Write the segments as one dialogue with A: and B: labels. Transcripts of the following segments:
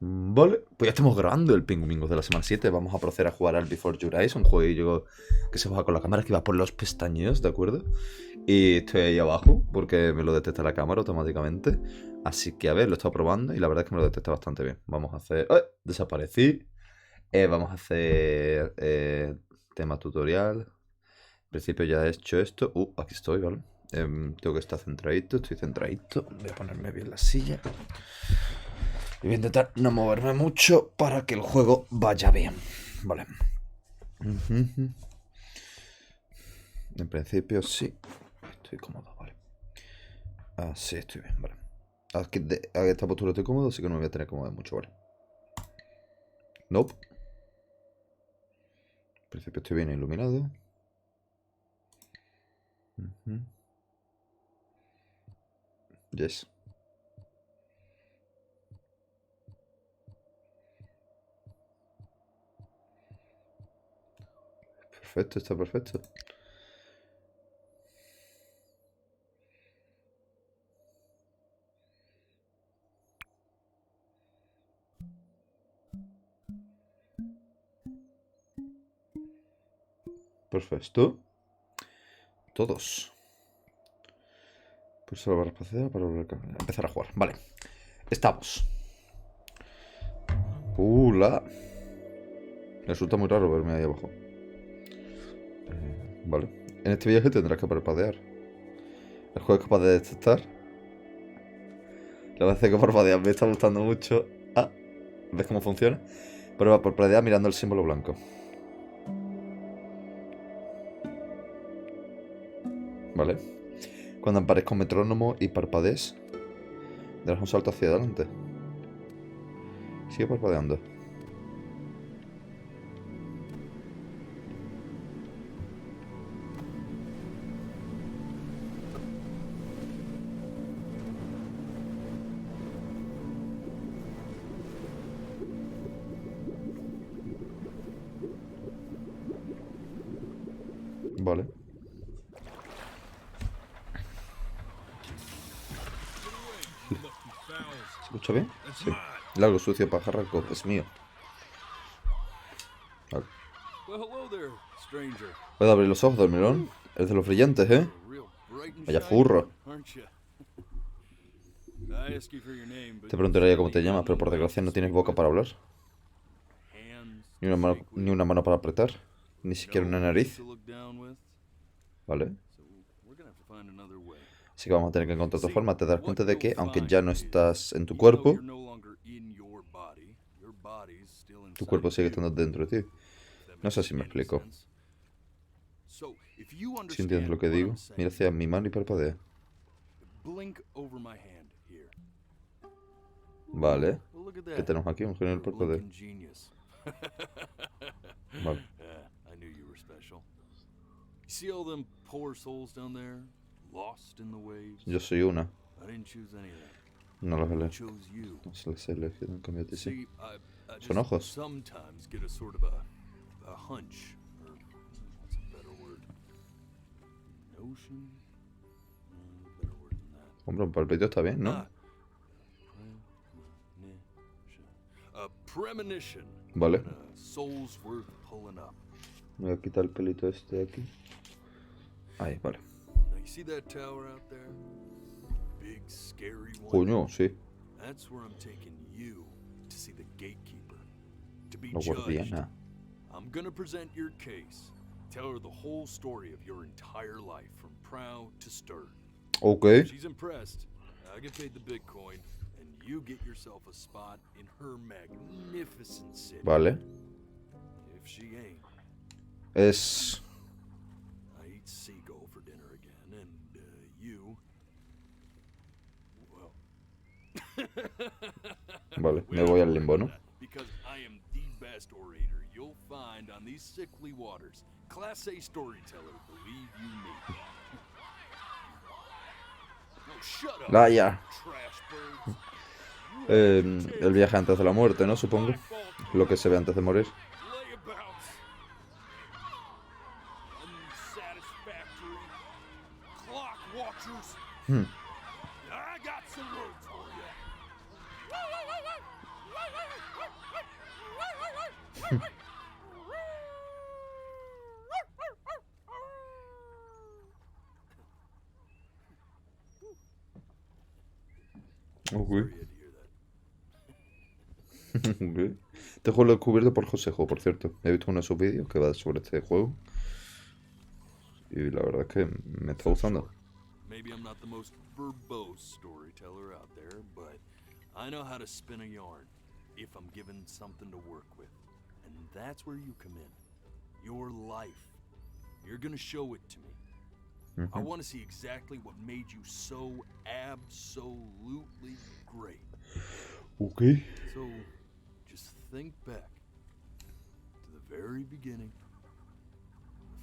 A: Vale, pues ya estamos grabando el Pingumingos de la semana 7. Vamos a proceder a jugar al Before Your Eyes, un juego que se juega con la cámara que va por los pestañeos, ¿de acuerdo? Y estoy ahí abajo porque me lo detecta la cámara automáticamente. Así que a ver, lo he estado probando y la verdad es que me lo detecta bastante bien. Vamos a hacer... ¡Ay! Desaparecí. Vamos a hacer tema tutorial. En principio ya he hecho esto. Aquí estoy, ¿vale? Tengo que estar centradito, estoy centradito. Voy a ponerme bien la silla. Y voy a intentar no moverme mucho para que el juego vaya bien. Vale. En principio sí. Estoy cómodo, vale. Sí, estoy bien, vale. Aquí a esta postura estoy cómodo, así que no me voy a tener que mover mucho, vale. Nope. En principio estoy bien iluminado. Yes. Perfecto, está perfecto. Perfecto. Todos. Pulsar la barra espacial para empezar a jugar. Vale. Estamos. La. Resulta muy raro verme ahí abajo. Vale. En este viaje tendrás que parpadear. El juego es capaz de detectar. La verdad es que parpadear me está gustando mucho. ¿Ves cómo funciona? Prueba parpadear mirando el símbolo blanco. Vale. Cuando aparezca un metrónomo y parpadees, darás un salto hacia adelante. Sigue parpadeando. Vale. ¿Se escucha bien? Sí. Largo, sucio, pajarraco. Es mío. Vale. ¿Puedo abrir los ojos, dormilón? Es de los brillantes, ¿eh? Vaya furro. Te preguntaría cómo te llamas, pero por desgracia no tienes boca para hablar. Ni una mano para apretar. Ni siquiera una nariz. Vale. Así que vamos a tener que encontrar otra forma. Te das cuenta de que, aunque ya no estás en tu cuerpo sigue estando dentro de ti. No sé si me explico. Si entiendes lo que digo, mira hacia mi mano y parpadea. Vale. ¿Qué tenemos aquí? Un genio del parpadeo. Vale. Yo soy una. No los elegido. No se les ha elegido, en cambio a ti sí. Son ojos. Hombre, un palpito está bien, ¿no? Vale. Me voy a quitar el pelito este de aquí. Ahí, vale. Coño, sí. La guardiana. Ok. Vale. Es... Vale, me voy al limbo, ¿no? Ya. El viaje antes de la muerte, ¿no? Supongo. Lo que se ve antes de morir. Ok. Ok. Este juego lo he descubierto por Josejo, por cierto. He visto uno de sus vídeos que va sobre este juego. Y la verdad es que me está gustando.
B: Maybe I'm not the most verbose storyteller out there, but I know how to spin a yarn if I'm given something to work with. And that's where you come in. Your life. You're gonna show it to me. I want to see exactly what made you so absolutely great.
A: Ok.
B: So, just think back to the very beginning.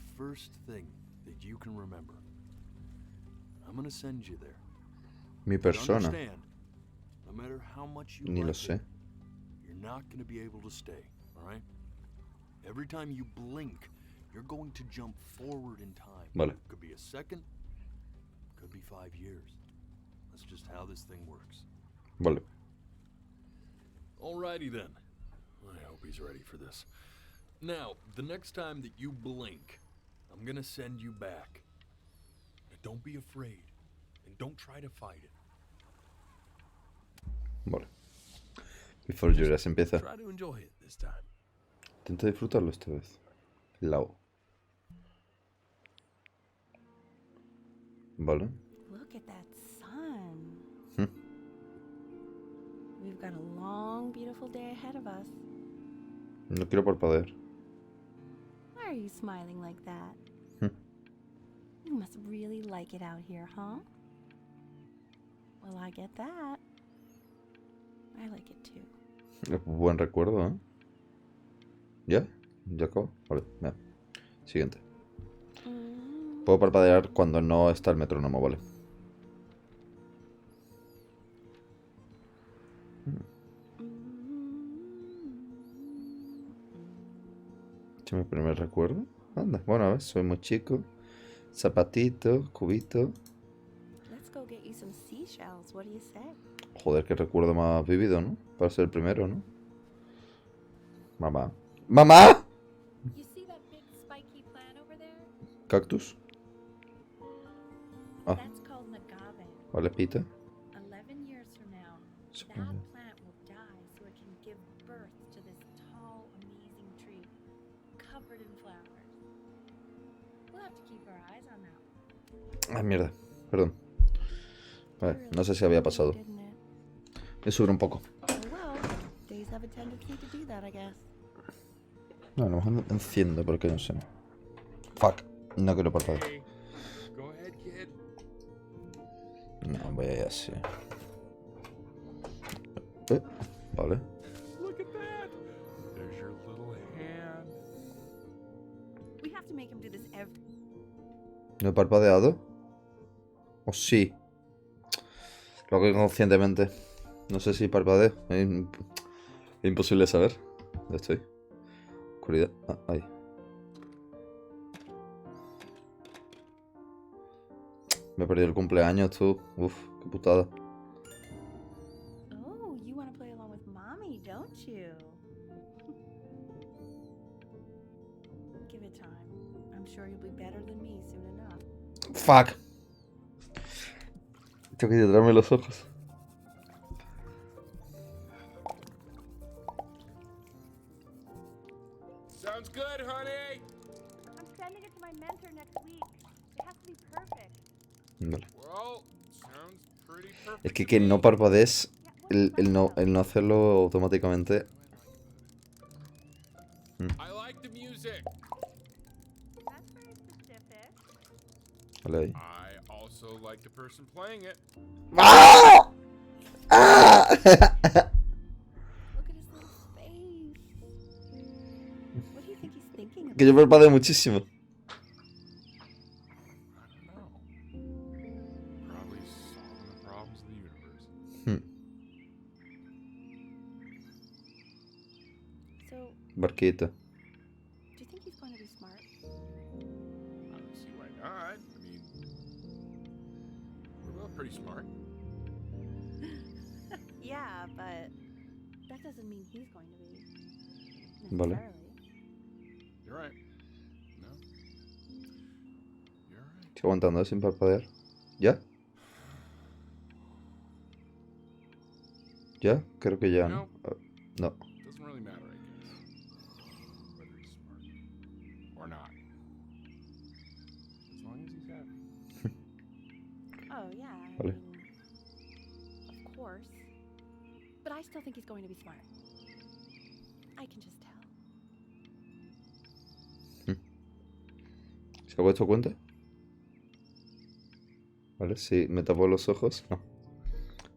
B: The first thing that you can remember. I'm gonna send you there.
A: Mi
B: But
A: persona.
B: understand, no matter how much you
A: Ni lo
B: like
A: sé.
B: it, you're not gonna be able to stay, all right? Every time you blink, you're going to jump forward in time.
A: Vale.
B: Could be a second, could be 5 years. That's just how this thing works.
A: Vale.
B: Alrighty then. I hope he's ready for this. Now, the next time that you blink, I'm gonna send you back. And don't be afraid. And don't try to fight it.
A: Vale. Before Your Eyes empieza.
B: Try to enjoy it this time.
A: Intenta disfrutarlo esta vez. Lao. Vale.
C: Look at that sun.
A: Hmm.
C: We've got a long, beautiful day ahead of us.
A: No quiero parpadear.
C: Why are you smiling like that?
A: Hmm.
C: You must really like it out here, huh? Well, I get that. I like it too.
A: Buen recuerdo, ¿eh? ¿Ya? ¿Ya acabó? Vale, ya. Siguiente. Puedo parpadear cuando no está el metrónomo, vale. Este es mi primer recuerdo. Anda, bueno, a ver, soy muy chico. Zapatito, cubito.
C: Let's go get you some seashells. What do you say?
A: Joder, qué recuerdo más vivido, ¿no? Para ser el primero, ¿no? Mamá. ¡Mamá!
C: You see that big spiky plant over there?
A: Cactus. Ah,
C: That's called an agave.
A: vale, pita.
C: 11 years from now, that
A: Supongo.
C: plant will die so it can give birth to this tall, amazing tree covered in flowers. We'll have to keep our eyes on that one.
A: Ay, mierda. Perdón. Vale, no sé si había pasado.
C: Didn't it?
A: Me sube un poco.
C: Oh well, days have a tendency to do that, I guess.
A: No, a lo mejor enciendo porque no sé. Fuck. No quiero parpadear.
B: Hey, go ahead, kid.
A: No, voy a ir así. Vale.
B: Look at that. There's your little hand.
C: We have to make him do this every.
A: ¿No he parpadeado? ¿O sí? Lo que inconscientemente. No sé si parpadeo. Es imposible saber. ¿Dónde estoy? Oscuridad. Ah, ahí. Me he perdido el cumpleaños, tú. Uf, qué putada.
C: Oh, you want to play along with mommy, don't you? Give it time. I'm sure you'll be better than me soon enough.
A: Fuck. Tengo que hidratarme los ojos.
B: Sounds good, honey.
C: I'm sending it to my mentor next week. It has to be perfect.
A: Vale.
B: Well, sounds pretty perfect.
A: Es que no parpadees, el no hacerlo automáticamente.
B: I like the music.
C: That's very specific.
A: Vale, ahí.
B: I also like the person playing it.
A: ¡Ah! ¡Ah!
C: Look at his little face. What do you think he's thinking about?
A: Que yo parpadeo muchísimo.
B: I don't know. Probably solving the problems of the universe.
C: So,
A: Barquita.
C: do you think he's going to be smart?
B: I don't see why not. I mean, we're both pretty smart.
C: Yeah, but that doesn't mean he's going to be.
A: Vale.
C: necessarily.
B: You're right. No. You're right.
A: Estoy aguantando sin parpadear. ¿Ya? ¿Ya? Creo que ya, ¿no? No.
B: Doesn't really matter, I guess. Whether he's smart or not. As long as he's happy.
C: Oh, yeah. I
A: Vale.
C: mean, of course. But I still think he's going to be smart. I can just tell.
A: ¿Se ha puesto cuenta? Vale, si me tapo los ojos, no.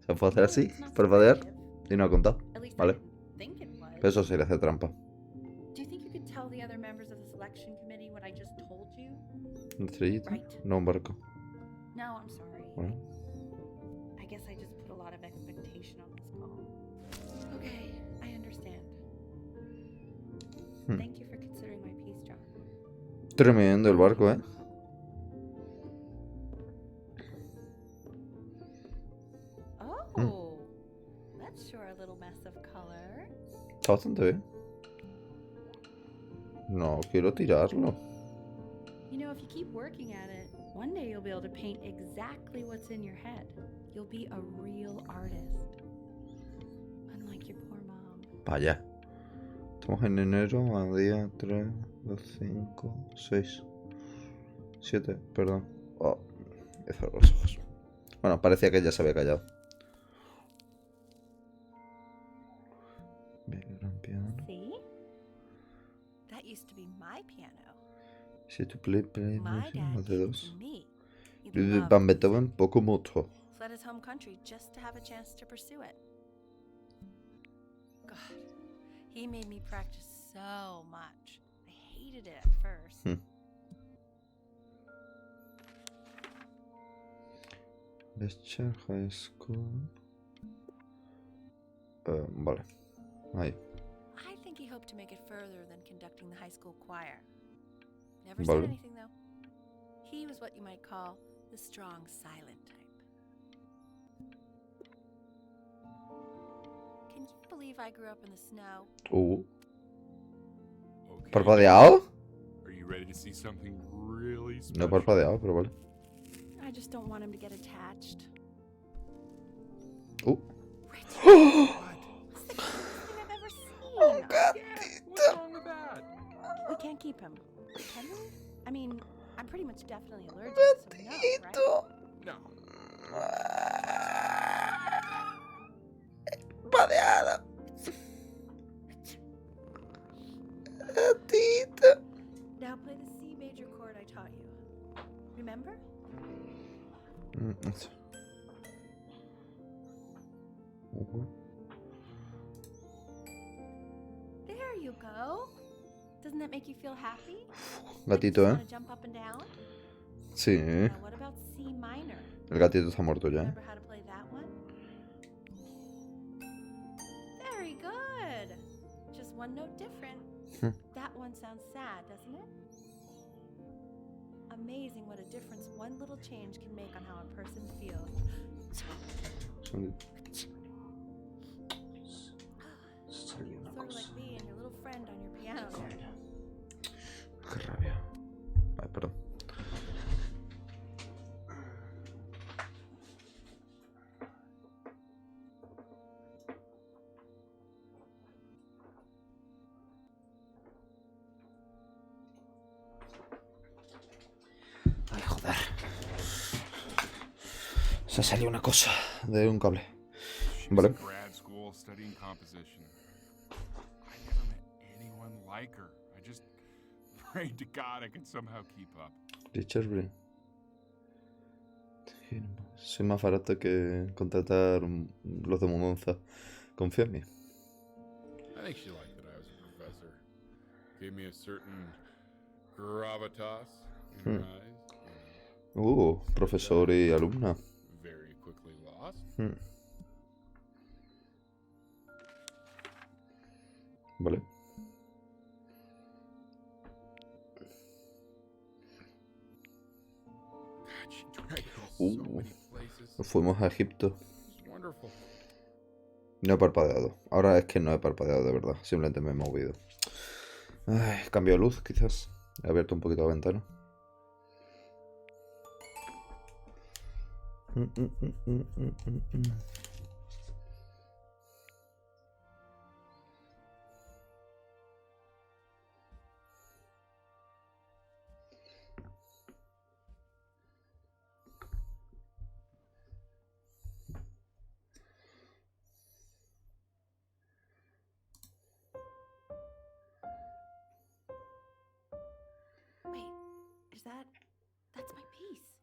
A: Se puede hacer así,
C: It's not
A: parpadear,
C: subjective.
A: y no ha contado.
C: At least
A: Vale.
C: I didn't think it was.
A: Pero eso sería hacer trampa.
C: Do you think you could tell the other members of the selection committee what I just told you?
A: ¿Una estrellita?
C: Right.
A: No, un barco.
C: No, I'm sorry.
A: Bueno.
C: I guess I just put a lot of expectation on this call. Okay, I understand. Thank you for considering my piece, John.
A: Tremendo el barco, ¿eh?
C: Oh, that's sure a little mess of color.
A: Está bastante bien. No, quiero tirarlo.
C: You know, if you keep working at it, one day you'll be able to paint exactly what's in your head. You'll be a real artist. Unlike your poor mom.
A: Vaya. Estamos en enero, a día 3, 2, 5, 6, 7, perdón. Oh, he cerrado los ojos. Bueno, parecía que ya se había callado. Gran piano.
C: See? That used to be my piano.
A: Si tu play,
C: My dad
A: más de
C: gave it
A: dos.
C: to me. He
A: Vive
C: loved
A: Van
C: music.
A: Beethoven, poco mucho.
C: Fled his home country just to have a chance to pursue it. God, he made me practice so much. I hated it at first.
A: Lecture High School. Vale. Ahí.
C: I think he hoped to make it further than conducting the high school choir. Never
A: Vale.
C: said anything though. He was what you might call the strong silent type. Can you believe I grew up in the snow?
B: Okay.
A: ¿Parpadeado?
B: Are you ready to see something really
A: No
B: special?
A: he parpadeado, pero vale.
C: I just don't want him to get attached. Rich,
B: What?
C: it's the cutest thing I've ever seen.
B: Yeah, what's wrong with that?
C: We can't keep him. Can we? I mean, I'm pretty much definitely allergic, so no, right?
B: No.
A: Parpadeado. Gatito.
C: Now play the C major chord I taught you. Remember? There you go. Doesn't that make you feel happy? Like you
A: Gatito,
C: just
A: ¿eh?
C: wanna jump up and down?
A: Sí.
C: Now what about C minor?
A: El gatito está muerto ya, ¿eh?
C: Remember how to play that one? Very good. Just one note different. That one sounds sad, doesn't it? Amazing what a difference one little change can make on how a person feels. Sort of like me and your little friend on your piano there.
A: Qué rabia. Ay, perdón. Ay, joder. Se salió una cosa de un cable.
B: She was
A: Vale.
B: in grad school studying composition. I never met anyone like her. I just prayed to God I could somehow keep up.
A: Richard Green. Soy más barato que contratar los de mudanza. Confía en mí.
B: I think she liked that I was a professor. Gave me a certain gravitas in her eyes.
A: Profesor y alumna.
B: Very quickly lost.
A: Vale.
B: God, she dragged me so many places.
A: Nos fuimos a Egipto.
B: It was wonderful.
A: No he parpadeado. Ahora es que no he parpadeado de verdad. Simplemente me he movido. Ay, cambio de luz, quizás. He abierto un poquito la ventana.
C: Wait, that's my piece.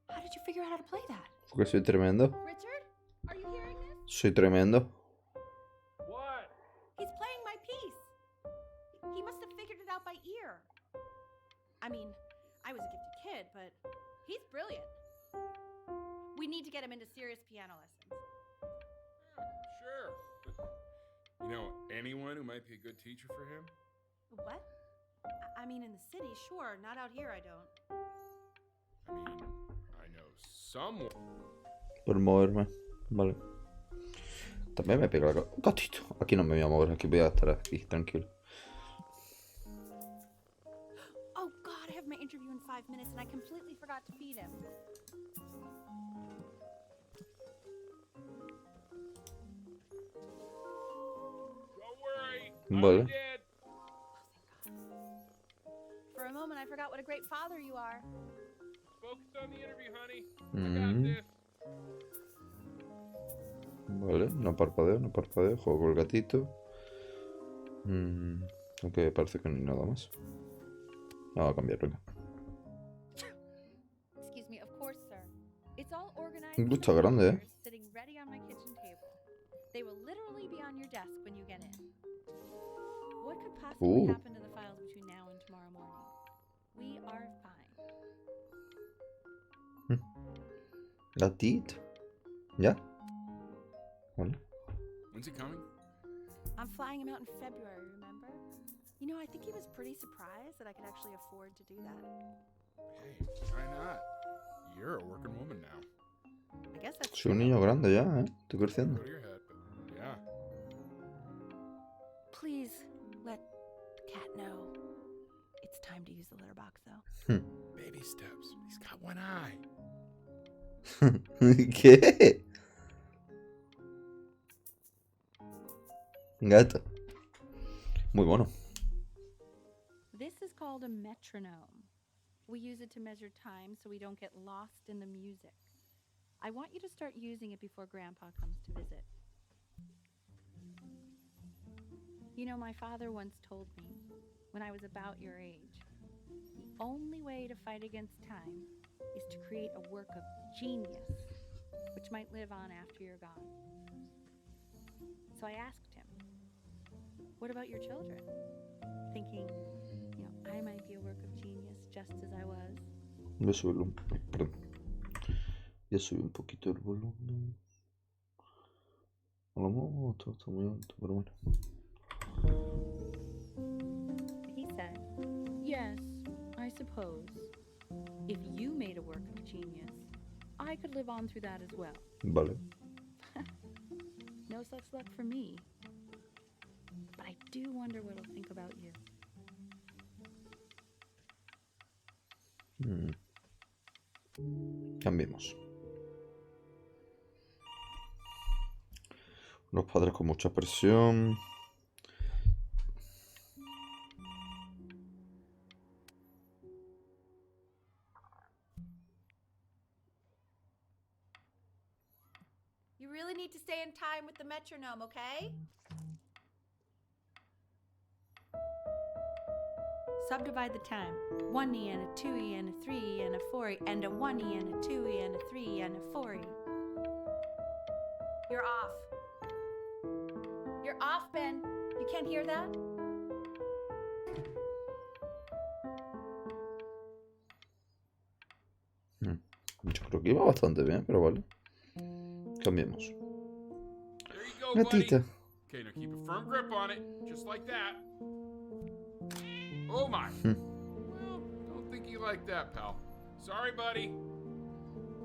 C: How did you figure out how to play that?
A: Porque soy tremendo.
C: Richard, are you hearing this?
A: Soy tremendo.
B: What?
C: He's playing my piece. He must have figured it out by ear. I mean, I was a gifted kid, but he's brilliant. We need to get him into serious piano lessons.
D: Sure. But, you know, anyone who might be a good teacher for him?
C: What? I mean, in the city, sure. Not out here, I don't.
D: I mean, I know someone.
A: Por moverme. Vale. También me pega la cabeza. Gatito. Aquí no me voy a mover. Aquí voy a estar aquí, tranquilo.
C: Oh, God, I have my interview in 5 minutes, and I completely forgot to feed him.
D: Don't worry.
A: Vale.
D: I'm dead.
C: For a moment, I forgot what a great father you are.
D: Focus on the interview, honey. I got this.
A: Vale, no parpadeo, no parpadeo. Juego con el gatito. Aunque parece que no hay nada más. Vamos a cambiarlo.
C: Excuse me, of course, sir. It's all organized.
A: Está grande,
C: Sitting ready on my kitchen table. They will literally be on your desk when you get in. What could possibly happen to the files between now and tomorrow morning? We are fine.
A: Gatito. ¿Ya? Vale.
D: When's he coming?
C: I'm flying him out in February, remember? You know, I think he was pretty surprised that I could actually afford to do that.
D: Hey, why not? You're a working woman now.
C: I guess that's
A: Soy un
C: true.
A: niño grande ya, ¿eh? Estoy creciendo.
D: Go to your head, but yeah.
C: Please let Cat know. It's time to use the litter box, though.
D: Baby steps. He's got one eye.
A: ¿Qué? Gato. Muy bueno.
C: This is called a metronome. We use it to measure time so we don't get lost in the music. I want you to start using it before Grandpa comes to visit. You know, my father once told me, when I was about your age, the only way to fight against time is to create a work of genius, which might live on after you're gone. So I asked him, what about your children? Thinking, you know, I might be a work of genius just as I was.
A: Voy a subirlo perdón. Voy a subir un poquito el volumen. A lo mejor todo está muy alto, pero bueno.
C: He said, yes, I suppose. If you made a work of genius, I could live on through that as well.
A: Vale.
C: No such luck for me. But I do wonder what he'll think about you.
A: Cambiemos. Unos padres con mucha presión.
C: You really need to stay in time with the metronome, okay? Subdivide the time. 1E and a 2E and a 3E and a 4E and a 1E and a 2E and a 3E and a 4E. You're off. You're off, Ben. You can't hear that?
A: Yo creo que iba bastante bien, pero vale. Cambiemos.
D: There you go, buddy.
A: Gatita.
D: Okay, now keep a firm grip on it, just like that. Oh my. Well, don't think you like that, pal. Sorry, buddy.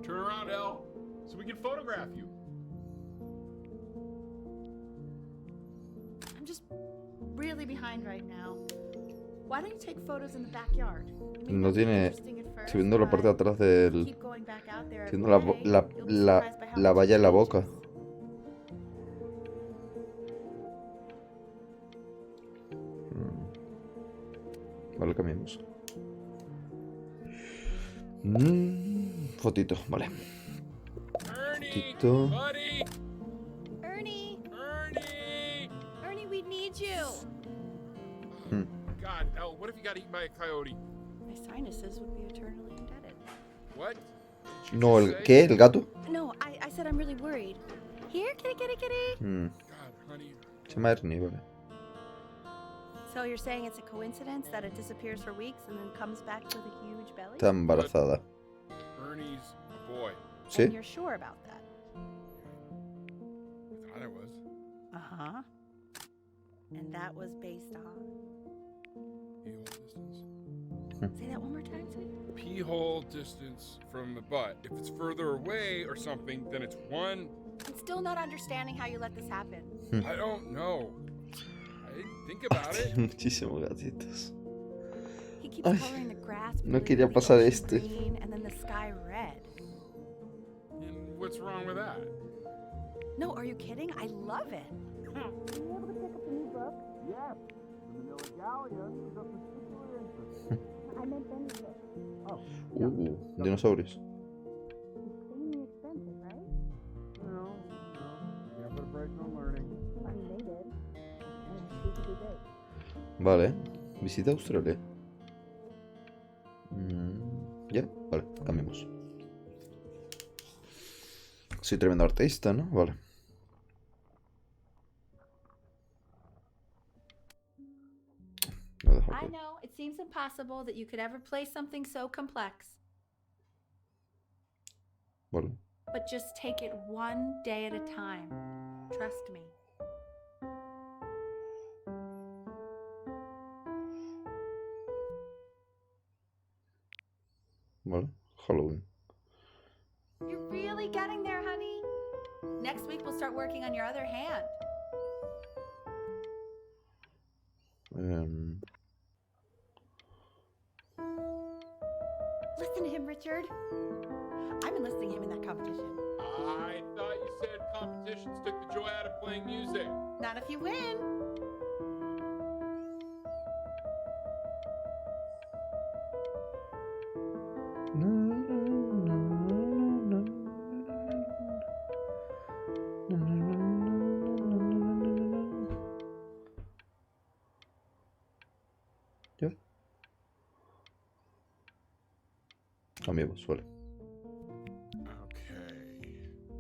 D: Turn around, Elle, so we can photograph you.
E: really behind right now. Why don't you take photos in the backyard? It may
A: No
E: not be
A: tiene...
E: interesting at first,
A: Estoy viendo la parte de
E: but
A: atrás
E: if you
A: del...
E: keep going back out there
A: Estoy
E: every
A: viendo la,
E: day, you'll be surprised by how
A: la
E: much it
A: valla en la boca.
E: changes.
A: Vale, cambiamos. Fotito, vale.
D: Ernie,
A: Fotito.
D: buddy,
E: Ernie,
D: Ernie.
E: Ernie, we need you.
D: God, Elle, what if you got eaten by a coyote?
E: My sinuses would be eternally indebted.
D: What? Did you
A: No,
D: just
A: el...
D: say?
A: ¿Qué? ¿El gato?
E: No, I said I'm really worried. Here, kitty, kitty, kitty.
D: God, honey.
A: Se llama Ernie, vale.
E: So you're saying it's a coincidence that it disappears for weeks and then comes back with a huge belly?
A: Está embarazada.
D: Ernie's a boy.
A: ¿Sí?
E: And you're sure about that?
D: I thought I was.
E: Uh-huh. And that was based on...
D: Pee-hole distance.
E: Say that one more time, sweetie.
D: Pee-hole distance from the butt. If it's further away or something, then it's one.
E: I'm still not understanding how you let this happen.
D: I don't know. I didn't think about it.
A: Muchísimos gatitos.
E: He keeps
A: Ay,
E: coloring the grass
A: no
E: blue,
A: quería
E: the
A: pasar
E: ocean
A: este.
E: green, and then the sky red.
D: And what's wrong with that?
E: No, are you kidding? I love it.
D: Yes. The Manila Galleon is of particular interest.
E: I meant benefit.
A: Dinosaurios.
E: Extremely expensive, right?
D: No. Can't put a price on learning.
E: I mean, they did. And she could be big.
A: Vale. Visita Australia. Ya, vale, cambiamos. Soy tremendo artista, ¿no? Vale. Lo dejo
E: I
A: aquí.
E: know, it seems impossible that you could ever play something so complex.
A: Vale.
E: But just take it one day at a time. Trust me.
A: Vale. Halloween.
E: You're really getting there, honey. Next week we'll start working on your other hand. Listen to him, Richard. I'm enlisting him in that competition.
D: I thought you said competitions took the joy out of playing music.
E: Not if you win.
A: ¿Ya? Cambiamos, vale.
D: Okay.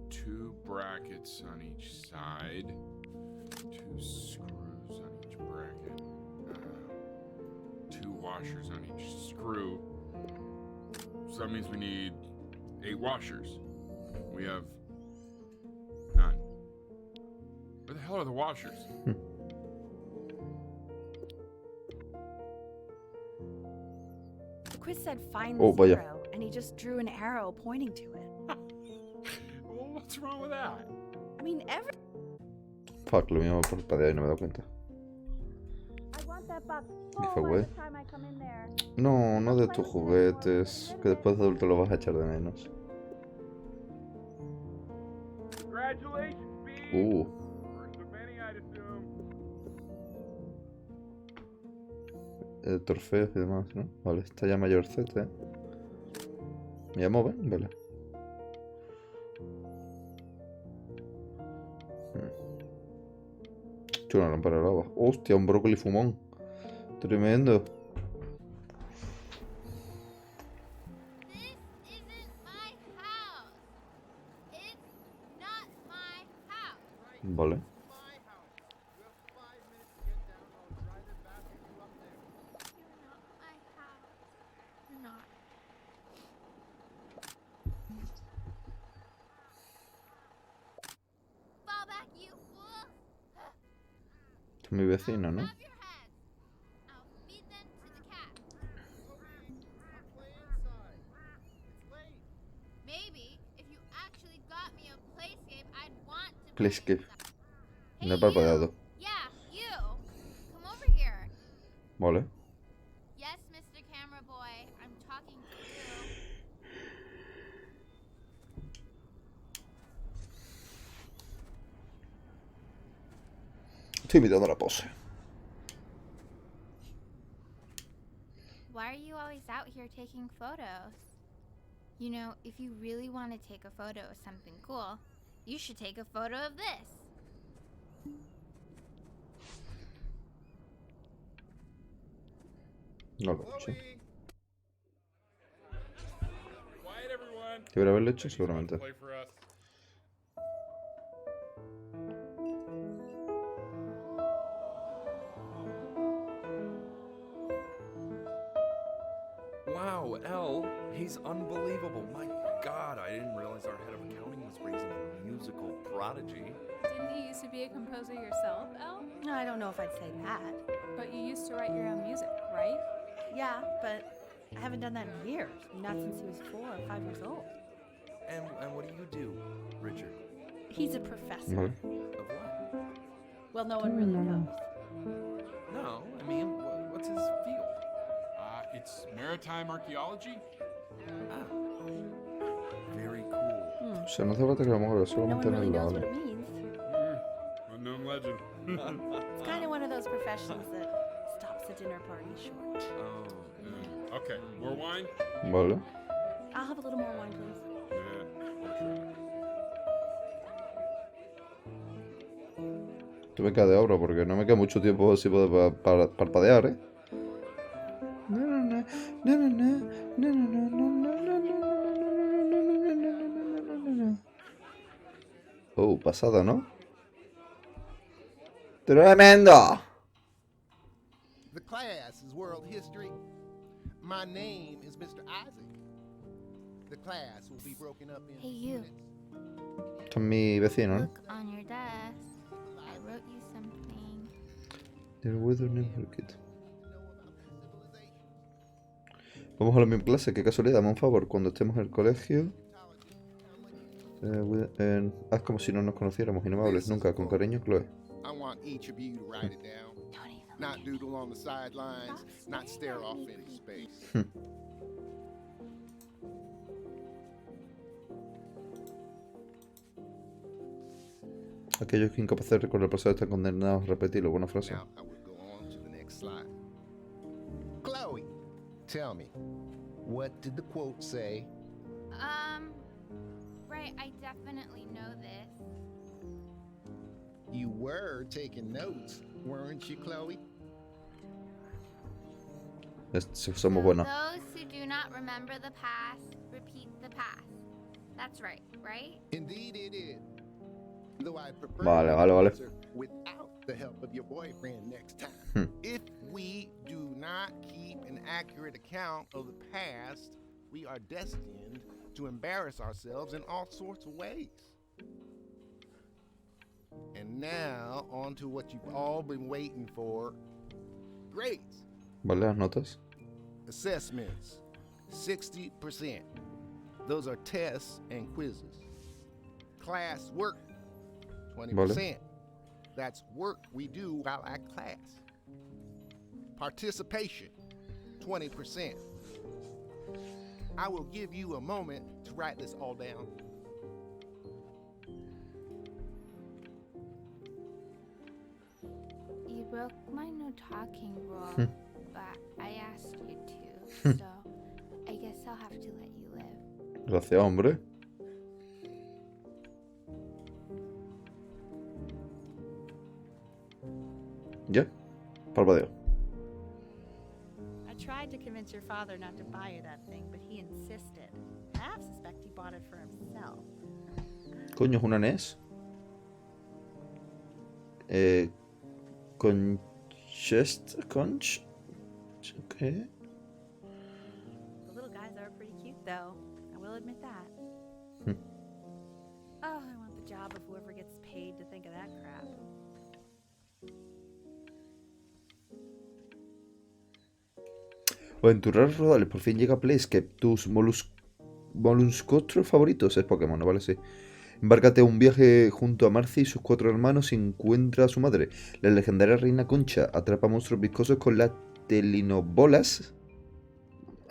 D: 2 brackets on each side. 2 screws on each bracket. 2 washers on each screw. So that means we need 8 washers. We have none. Where the hell are the washers?
E: The quiz said find
A: Oh,
E: the
A: vaya.
E: zero, and he just drew an arrow pointing to it.
D: Well, what's wrong with that?
E: I mean,
A: Fuck, lo mismo por y no me he dado cuenta.
E: I want that box
A: Dice,
E: full by
A: güey.
E: the time I come in there.
A: No, no de tus juguetes, que después de adulto lo vas a echar de menos.
D: Congratulations, B. First of many, I'd assume.
A: Trofeos y demás, ¿no? Vale, está ya mayorcete. ¿Me llamo Ben? Vale. Chula, una lámpara de lava. Hostia, un brócoli fumón. Tremendo.
F: This isn't my house. It's not my house.
A: Vale.
F: You're not my house. You're not. Fall back, you fool.
A: Este es mi vecino, ¿no?
F: Grab your heads. I'll feed them to the cat. Maybe if you actually got me a playscape, I'd want to play
A: Playscape.
F: inside.
A: No he parpadeado.
F: Yeah, you. Come over here.
A: Vale.
F: Yes, Mr. Camera Boy, I'm talking to you.
A: Estoy imitando la pose.
F: Why are you always out here taking photos? You know, if you really want to take a photo of something cool, you should take a photo of this.
A: No lo he hecho.
D: Quiet, everyone.
A: Debería haberlo hecho seguramente.
D: Play for us.
G: Wow, Elle, he's unbelievable. My God, I didn't realize our head of accounting was raising a musical prodigy.
H: Didn't you used to be a composer yourself, Elle?
E: I don't know if I'd say that.
H: But you used to write your own music, right?
E: Yeah, but I haven't done that in years. Not since he was 4 or 5 years old.
G: And what do, Richard?
E: He's a professor.
A: Vale.
G: Of what?
E: Well, no one really knows.
G: No, I mean, what's his field?
D: It's maritime archaeology.
G: Ah, very cool.
A: O sea, no hace falta que lo mueva,
E: No
A: solamente
E: one
A: en
E: really
A: el
E: knows
A: lado.
E: what it means.
D: Unknown legend.
E: It's kind of one of those professions that stops a dinner party short.
G: Oh,
D: Okay, more wine?
A: Vale.
E: I'll have a little more wine, please.
A: Tú me quedas de obra porque no me queda mucho tiempo así para parpadear, ¿eh? Oh, pasada, ¿no? ¡Tremendo!
I: The class is world history. My name is Mr. Isaac. The class will be broken up in
F: Hey, you.
I: units.
A: Este es mi vecino, ¿no?
F: Look on your desk. I wrote you something.
A: El weather never quit. Vamos a la misma clase, qué casualidad, dame un favor, cuando estemos en el colegio. Haz como si no nos conociéramos y no me hables nunca, con cariño, Chloe.
I: I want each of you to write it down.
F: Don't even
I: Not
F: look at
I: doodle on the sidelines, not stare off into space.
A: Aquellos que incapaces de recordar el pasado están condenados a repetirlo. Buena frase.
I: Now I will go on to the next slide. Chloe, tell me, what did the quote say?
F: Right, I definitely know this.
I: You were taking notes, weren't you, Chloe?
A: Somos buenos.
F: Those who do not remember the past, repeat the past. That's right, right?
I: Indeed it is. Though I prefer
A: Vale,
I: you
A: vale,
I: to
A: vale.
I: answer without the help of your boyfriend next time. If we do not keep an accurate account of the past, we are destined to embarrass ourselves in all sorts of ways. And now, on to what you've all been waiting for. Grades.
A: Vale, las notas.
I: Assessments, 60%. Those are tests and quizzes. Class work, 20%.
A: Vale.
I: That's work we do while at class. Participation, 20%. I will give you a moment to write this all down.
F: You broke my no talking rule, but I asked you to, so I guess I'll have to let you live.
A: Gracias, hombre. Ya. Parpadeo.
E: I tried to convince your father not to buy you that thing, but he insisted. I half suspect he bought it for himself.
A: Coño, es una NES. Conch. ¿Qué?
E: The little guys are pretty cute, though. I will admit that. Oh, I want the job of whoever gets paid to think of that crap.
A: O en tus raros rodales por fin llega Playscape, tus moluscostros favoritos. Es Pokémon, ¿no? Vale, sí. Embárcate a un viaje junto a Marcy y sus 4 hermanos y encuentra a su madre, la legendaria reina Concha. Atrapa monstruos viscosos con la telinobolas.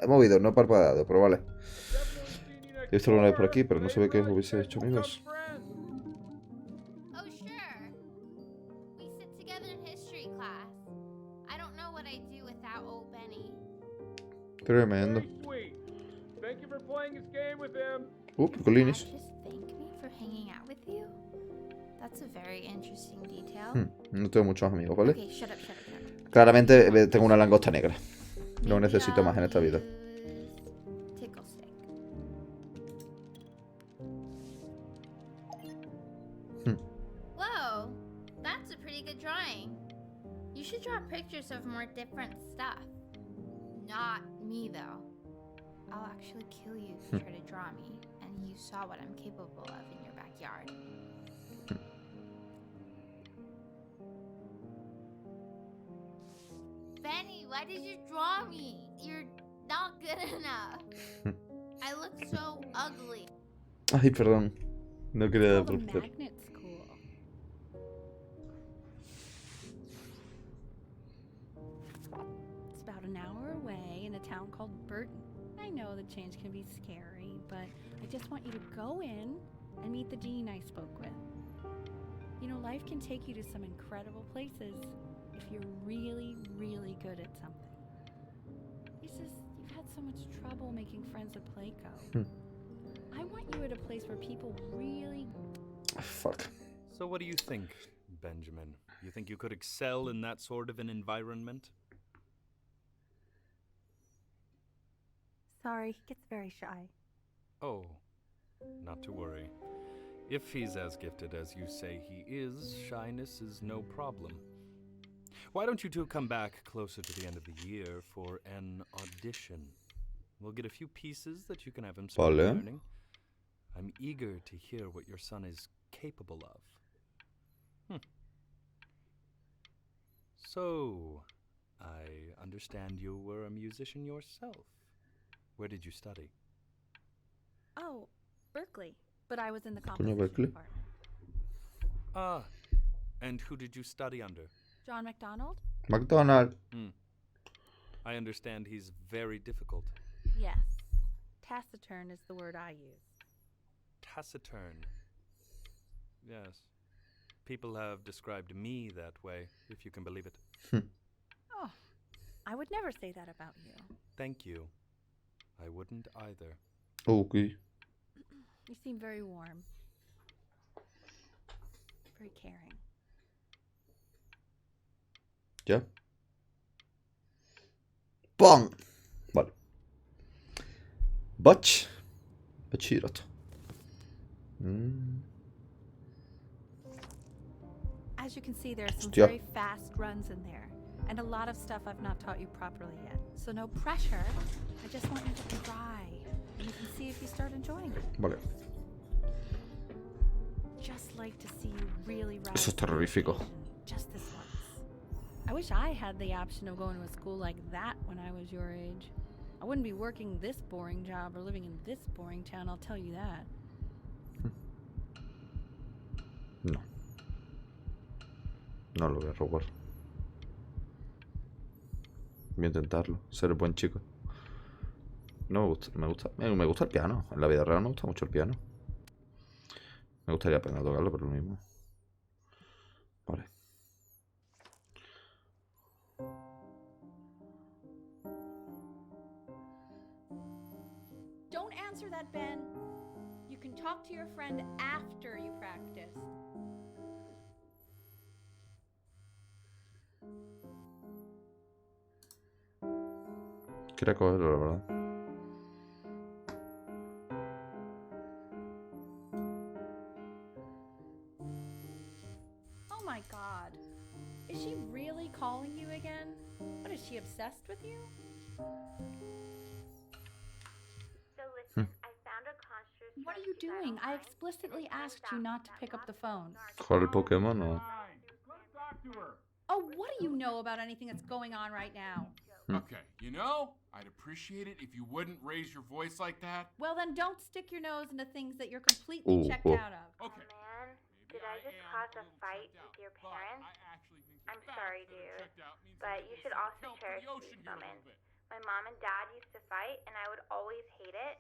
A: He movido, no he parpadeado, pero vale. He visto alguna vez por aquí, pero no se ve que hubiese hecho amigos.
F: Oh, sure. We sit together in history class. I don't know what I'd do without old Benny.
A: Tremendo. Picolinis.
F: Dad just thank me for hanging out with you? That's a very interesting detail.
A: No tengo muchos amigos, ¿vale?
F: Okay, shut up.
A: Claramente tengo una langosta negra. No
F: Maybe
A: necesito más en
F: I'll
A: esta vida.
F: use tickle stick. Whoa, that's a pretty good drawing. You should draw pictures of more different stuff. Not me, though. I'll actually kill you if you try to draw me, and you saw what I'm capable of in your backyard. Benny, why did you draw me? You're not good enough. I look so ugly.
A: Ay, perdón. No quería
C: All the
A: aprovechar.
C: magnet school. It's about an hour away in a town called Burton. I know the change can be scary, but I just want you to go in and meet the dean I spoke with. You know, life can take you to some incredible places if you're really, really good at something. It's just, you've had so much trouble making friends with PLACA. I want you at a place where people really...
A: Fuck.
G: So what do you think, Benjamin? You think you could excel in that sort of an environment?
C: Sorry, he gets very shy.
G: Oh, not to worry. If he's as gifted as you say he is, shyness is no problem. Why don't you two come back closer to the end of the year for an audition? We'll get a few pieces that you can have him start
A: Vale.
G: learning. I'm eager to hear what your son is capable of. So, I understand you were a musician yourself. Where did you study?
C: Oh, Berkeley. But I was in the
A: Coño,
C: composition
A: Berkeley.
C: department.
G: Ah, and who did you study under?
C: John MacDonald?
A: McDonald.
G: I understand he's very difficult.
C: Yes. Taciturn is the word I use.
G: Taciturn. Yes. People have described me that way, if you can believe it.
C: Oh, I would never say that about you.
G: Thank you. I wouldn't either.
A: Ok.
C: You seem very warm. Very caring.
A: ¿Ya? ¡Pum! Vale. Bachillerato.
C: As you can see, there are some
A: Hostia.
C: very fast runs in there. And a lot of stuff I've not taught you properly yet. So no pressure. I just want you to try. And you can see if you start enjoying it.
A: Vale.
C: Just like to see you really rise.
A: Eso es
C: to the
A: terrorífico.
C: occasion, just this once. I wish I had the option of going to a school like that when I was your age. I wouldn't be working this boring job or living in this boring town, I'll tell you that.
A: No. No lo voy a robar. Voy a intentarlo. Ser buen chico. No me gusta el piano. En la vida real me gusta mucho el piano. Me gustaría aprender a tocarlo, pero lo mismo. Vale.
C: Don't answer that, Ben. You can talk to your friend after you practice.
A: Quería cogerlo, la verdad.
C: Oh my god. Is she really calling you again? What, is she obsessed with you?
J: So listen, I found a construct.
C: What are you doing? I explicitly asked you not to pick up the phone.
A: Jugar el Pokémon o...
C: Oh, what do you know about anything that's going on right now?
D: Okay, you know, I'd appreciate it if you wouldn't raise your voice like that.
C: Well, then don't stick your nose into things that you're completely checked
A: whoa.
C: out of.
D: Okay.
J: Man, did I just cause a fight with your parents? I'm sorry, dude, but you should also cherish these moments. My mom and dad used to fight, and I would always hate it,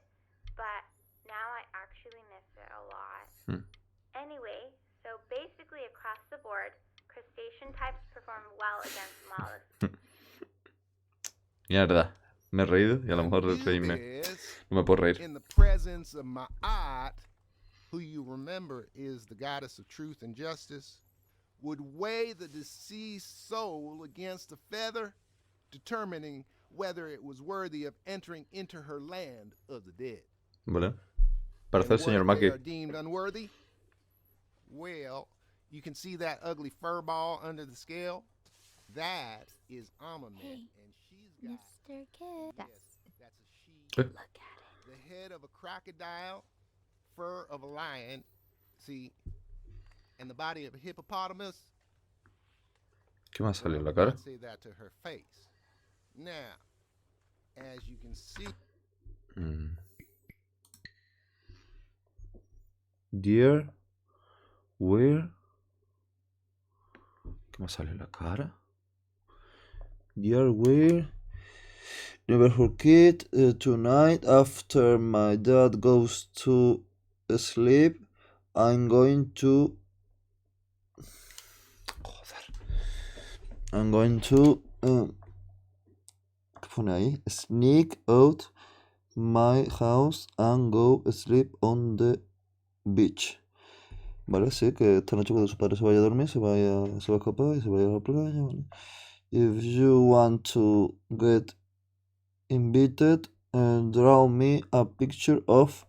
J: but now I actually miss it a lot. Anyway, so basically across the board, crustacean types perform well against mollusks.
A: Mierda, me he reído y a lo mejor reírme. No me puedo reír.
I: In the presence of Ma'at, who you remember is the goddess of truth and justice, would weigh the deceased soul against a feather, determining whether it was worthy of entering into her land of the dead.
A: Vale. Parece el señor
I: And what if they
A: Maki.
I: are deemed unworthy? Well, you can see that ugly fur ball under the scale? That is Amamet, and she's got...
F: Mr. Kid.
I: That's a she.
F: Look at it.
I: The head of a crocodile, fur of a lion, see, and the body of a hippopotamus.
A: ¿Qué más salió en la
I: I
A: cara?
I: can't say that to her face. Now, as you can see,
A: Dear, where? ¿Qué más sale en la cara? Dear, where? Never forget tonight after my dad goes to sleep, I'm going to ¿qué pone ahí? Sneak out my house and go sleep on the beach. Vale, sí, que esta noche cuando su padre se vaya a dormir, se va a escapar y se vaya a la playa, ¿vale? If you want to get invited, draw me a picture of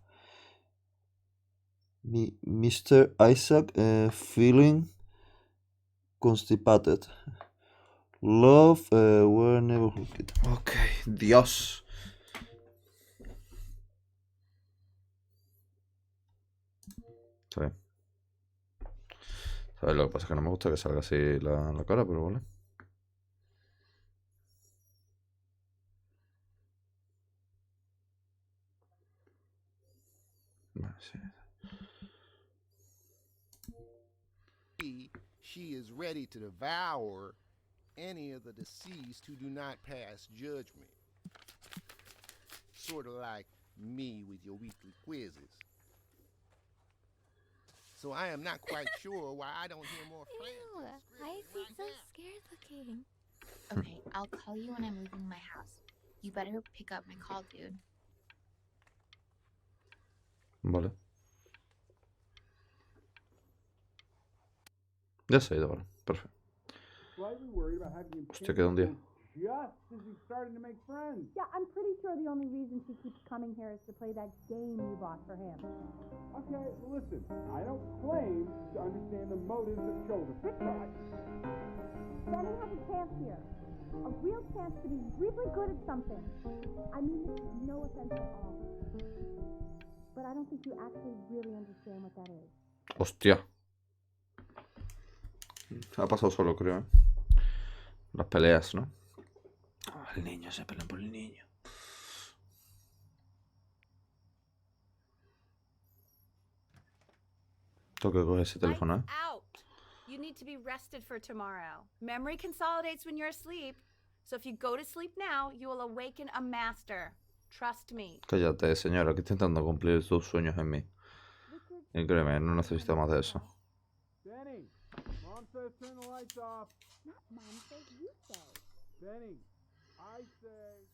A: Mr. Isaac feeling constipated. Love, were never forget. Ok, Dios. Está bien. ¿Sabes? Lo que pasa es que no me gusta que salga así la cara, pero vale. Vale, sí.
I: she is ready to devour any of the deceased who do not pass judgment. Sort of like me with your weekly quizzes. So I am not quite sure why I don't hear more friends.
F: Ew, why is he so scared looking? Okay, I'll call you when I'm leaving my house. You better pick up my call, dude.
A: Vale. Ya se ha ido, vale. Perfecto. Hostia, queda un día.
K: Just as he's starting to make friends.
L: Yeah, I'm pretty sure the only reason she keeps coming here is to play that game you bought for him.
K: Okay, well listen, I don't claim to understand the motives of children.
L: Benny has a chance here. A real chance to be really good at something. I mean this is no offense at all. But I don't think you actually really understand what that is.
A: Hostia. Ha pasado solo, creo, ¿eh? Las peleas, ¿no? El niño, se pelean por el niño. Tengo que coger ese teléfono, ¿eh?
E: Out. You need to be rested for tomorrow. Memory consolidates when you're asleep. So if you go to sleep now, you will awaken a master. Trust me.
A: Cállate, señora, que estoy intentando cumplir tus sueños en mí. Y créeme, no necesito más de eso.
K: Benny, Mom says turn the lights off.
L: Not Mom says, you say.
K: Benny, I say.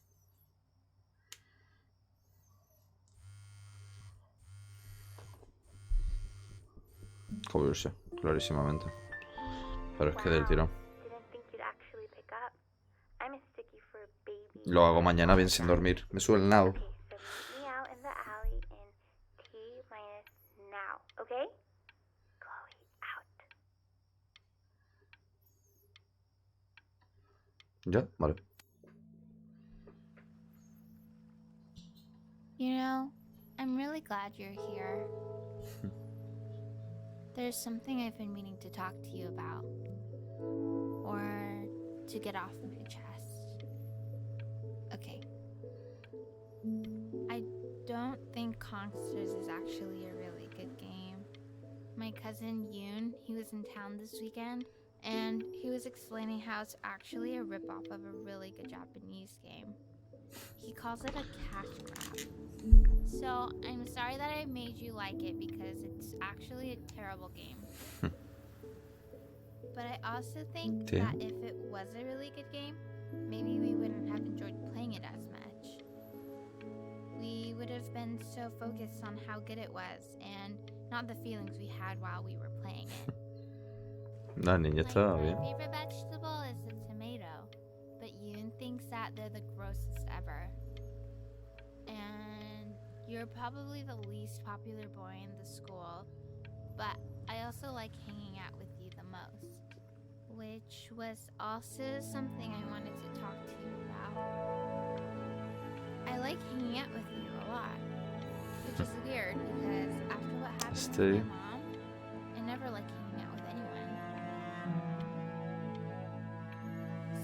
A: Como irse, clarísimamente. Pero es que del tirón.
J: Didn't think you'd actually pick up. I'm a sticky for a baby.
A: Lo hago mañana bien sin dormir. Me sube el nao.
J: Okay, so meet me out in the alley in T-minus now, okay? Chloe, out.
A: ¿Ya? Vale.
F: You know, I'm really glad you're here. There's something I've been meaning to talk to you about. Or to get off my chest. Okay. I don't think Consters is actually a really good game. My cousin Yoon, he was in town this weekend, and he was explaining how it's actually a ripoff of a really good Japanese game. He calls it a cash grab. So I'm sorry that I made you like it because it's actually a terrible game. But I also think that if it was a really good game, maybe we wouldn't have enjoyed playing it as much. We would have been so focused on how good it was and not the feelings we had while we were playing it.
A: La niña estaba
F: My
A: bien.
F: favorite vegetable is the tomato, but Yoon thinks that they're the grossest ever. And you're probably the least popular boy in the school, but I also like hanging out with you the most. Which was also something I wanted to talk to you about. I like hanging out with you a lot, which is weird because after what happened with my mom, I never like hanging out with anyone.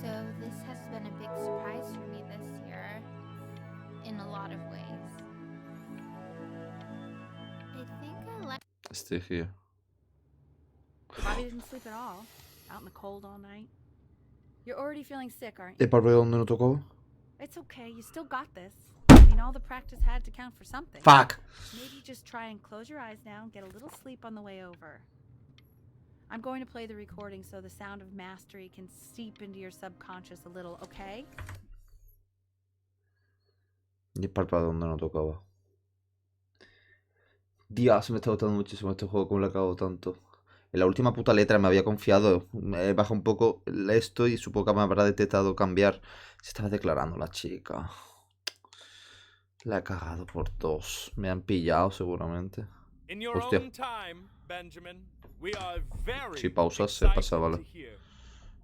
F: So this has been a big surprise for me this year, in a lot of ways. I think I like.
A: Stay here.
E: Probably didn't sleep at all. Out in the cold all night. You're already feeling sick, aren't you?
A: ¿El palpeo donde no tocaba?
E: It's okay. You still got this. I mean, all the practice had to count for something.
A: Fuck!
E: Maybe just try and close your eyes now and get a little sleep on the way over. I'm going to play the recording so the sound of mastery can seep into your subconscious a little, okay?
A: Y el palpeo donde no tocaba. Dios, me está gustando muchísimo este juego, como le acabo tanto. En la última puta letra me había confiado. Me baja un poco esto y supongo que me habrá detectado cambiar. Se estaba declarando la chica. La he cagado por 2. Me han pillado seguramente. Hostia. Si pausas se pasa, vale.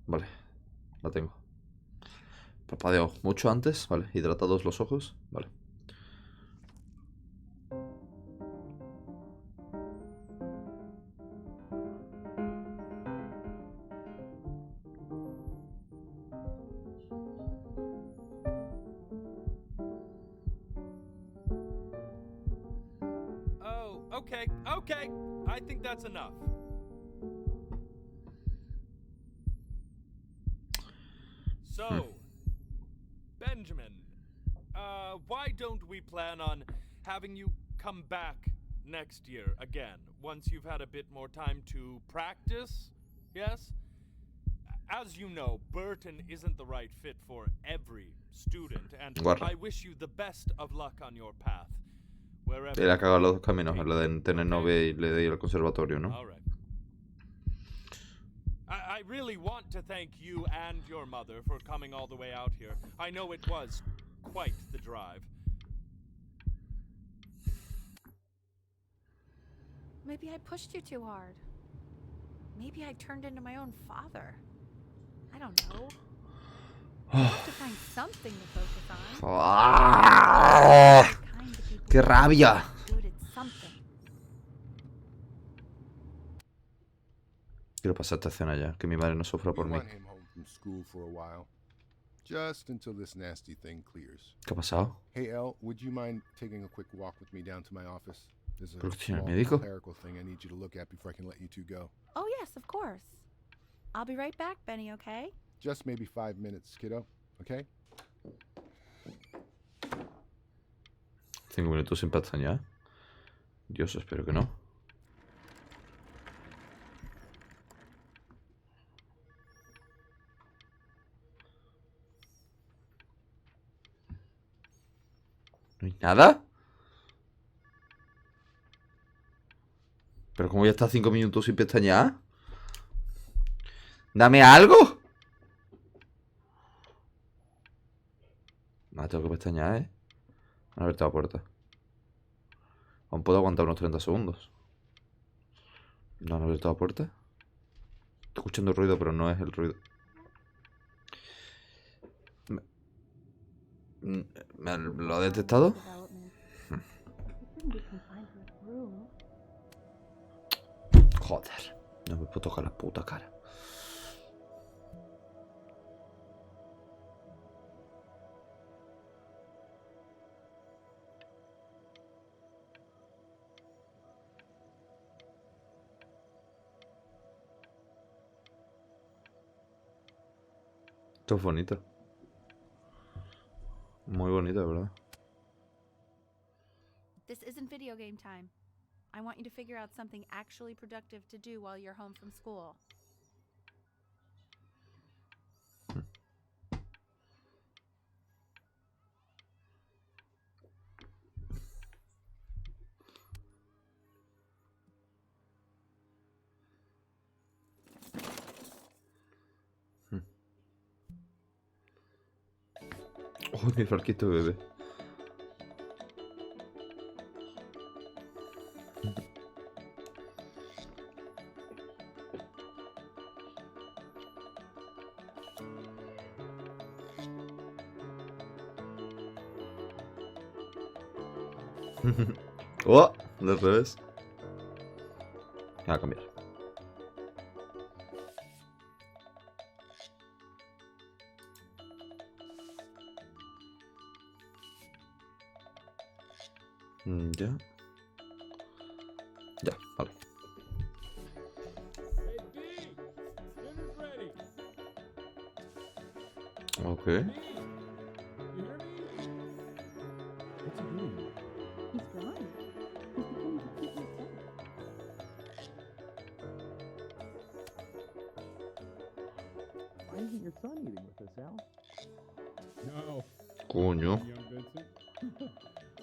A: Vale, la tengo. Parpadeo mucho antes, vale. Hidratados los ojos, vale.
G: Okay, I think that's enough. So, Benjamin, why don't we plan on having you come back next year again, once you've had a bit more time to practice, yes? As you know, Burton isn't the right fit for every student, and I wish you the best of luck on your path.
A: Él ha cagado los dos caminos, lo de tener novia y le de ir al conservatorio, ¿no?
G: I really want to thank you and your mother for coming all the way out here. I know it was quite the drive.
E: Maybe I pushed you too hard. Maybe I turned into my own father. I don't know. I have to find something to focus on.
A: ¡Qué rabia! Quiero pasar esta escena ya, que mi madre no sufra por mí.
I: Just until this nasty thing clears.
A: ¿Qué ha pasado?
I: Hey Elle, would you mind taking a quick walk with me down to my office? There's a
A: ¿Protección
I: small
A: médico?
I: clerical thing I need you to look at before I can let you two go.
E: Oh yes, of course. I'll be right back, Benny, okay?
I: Just maybe 5 minutes, kiddo, okay?
A: 5 minutos sin pestañear. Dios, espero que no. ¿No hay nada? ¿Pero cómo ya está 5 minutos sin pestañear? ¡Dame algo! Nada, tengo que pestañear, ¿eh? Han abierto la puerta. Aún puedo aguantar unos 30 segundos. ¿No han abierto la puerta? Estoy escuchando ruido, pero no es el ruido. ¿Me lo ha detectado? Joder, no me puedo tocar la puta cara. Esto es bonito. Muy bonito, ¿verdad?
C: This isn't video game time. I want you to figure out something actually productive to do while you're home from school.
A: Oh, mi barquito bebé. Oh, del revés. Voy a cambiar. Ya. Ya, vale. Ok.
L: He's drawing. He's becoming completely upset.
K: Why isn't your son eating with us, Al? No.
A: Coño.
K: Young Vincent?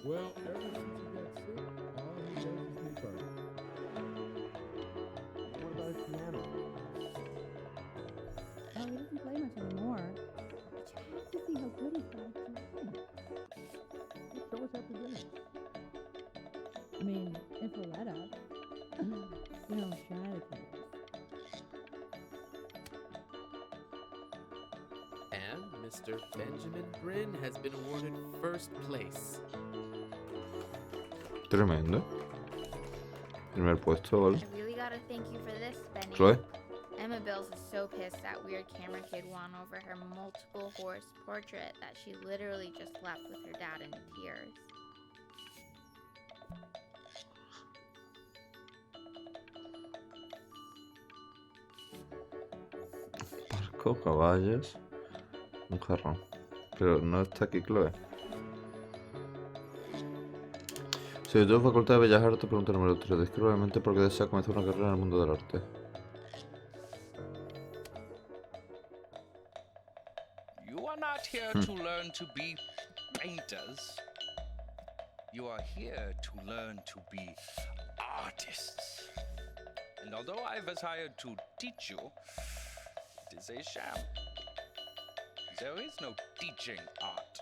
K: Well, ever since he got sick, all he does is sleep early. What about his piano?
L: Oh, he doesn't play much anymore. But you have to see how good he's got at drawing.
K: Well, show us after dinner.
L: I mean, if we'll let us. We don't try to keep us.
M: And Mr. Benjamin Bryn has been awarded first place.
A: Tremendo. Primer puesto, ¿vale?
F: I really gotta thank you for this, Benny.
A: Chloe.
F: Emma Bills is so pissed that weird camera kid won over her multiple horse portrait that she literally just left with her dad in tears.
A: Barco, caballos. Un jarrón. Pero no está aquí Chloe. Si de tu facultad de Bellas Artes, pregunta número 3. Describe brevemente por qué desea comenzar una carrera en el mundo del arte.
N: You are not here to learn to be painters. You are here to learn to be artists. And although I was hired to teach you, it is a sham. There is no teaching art.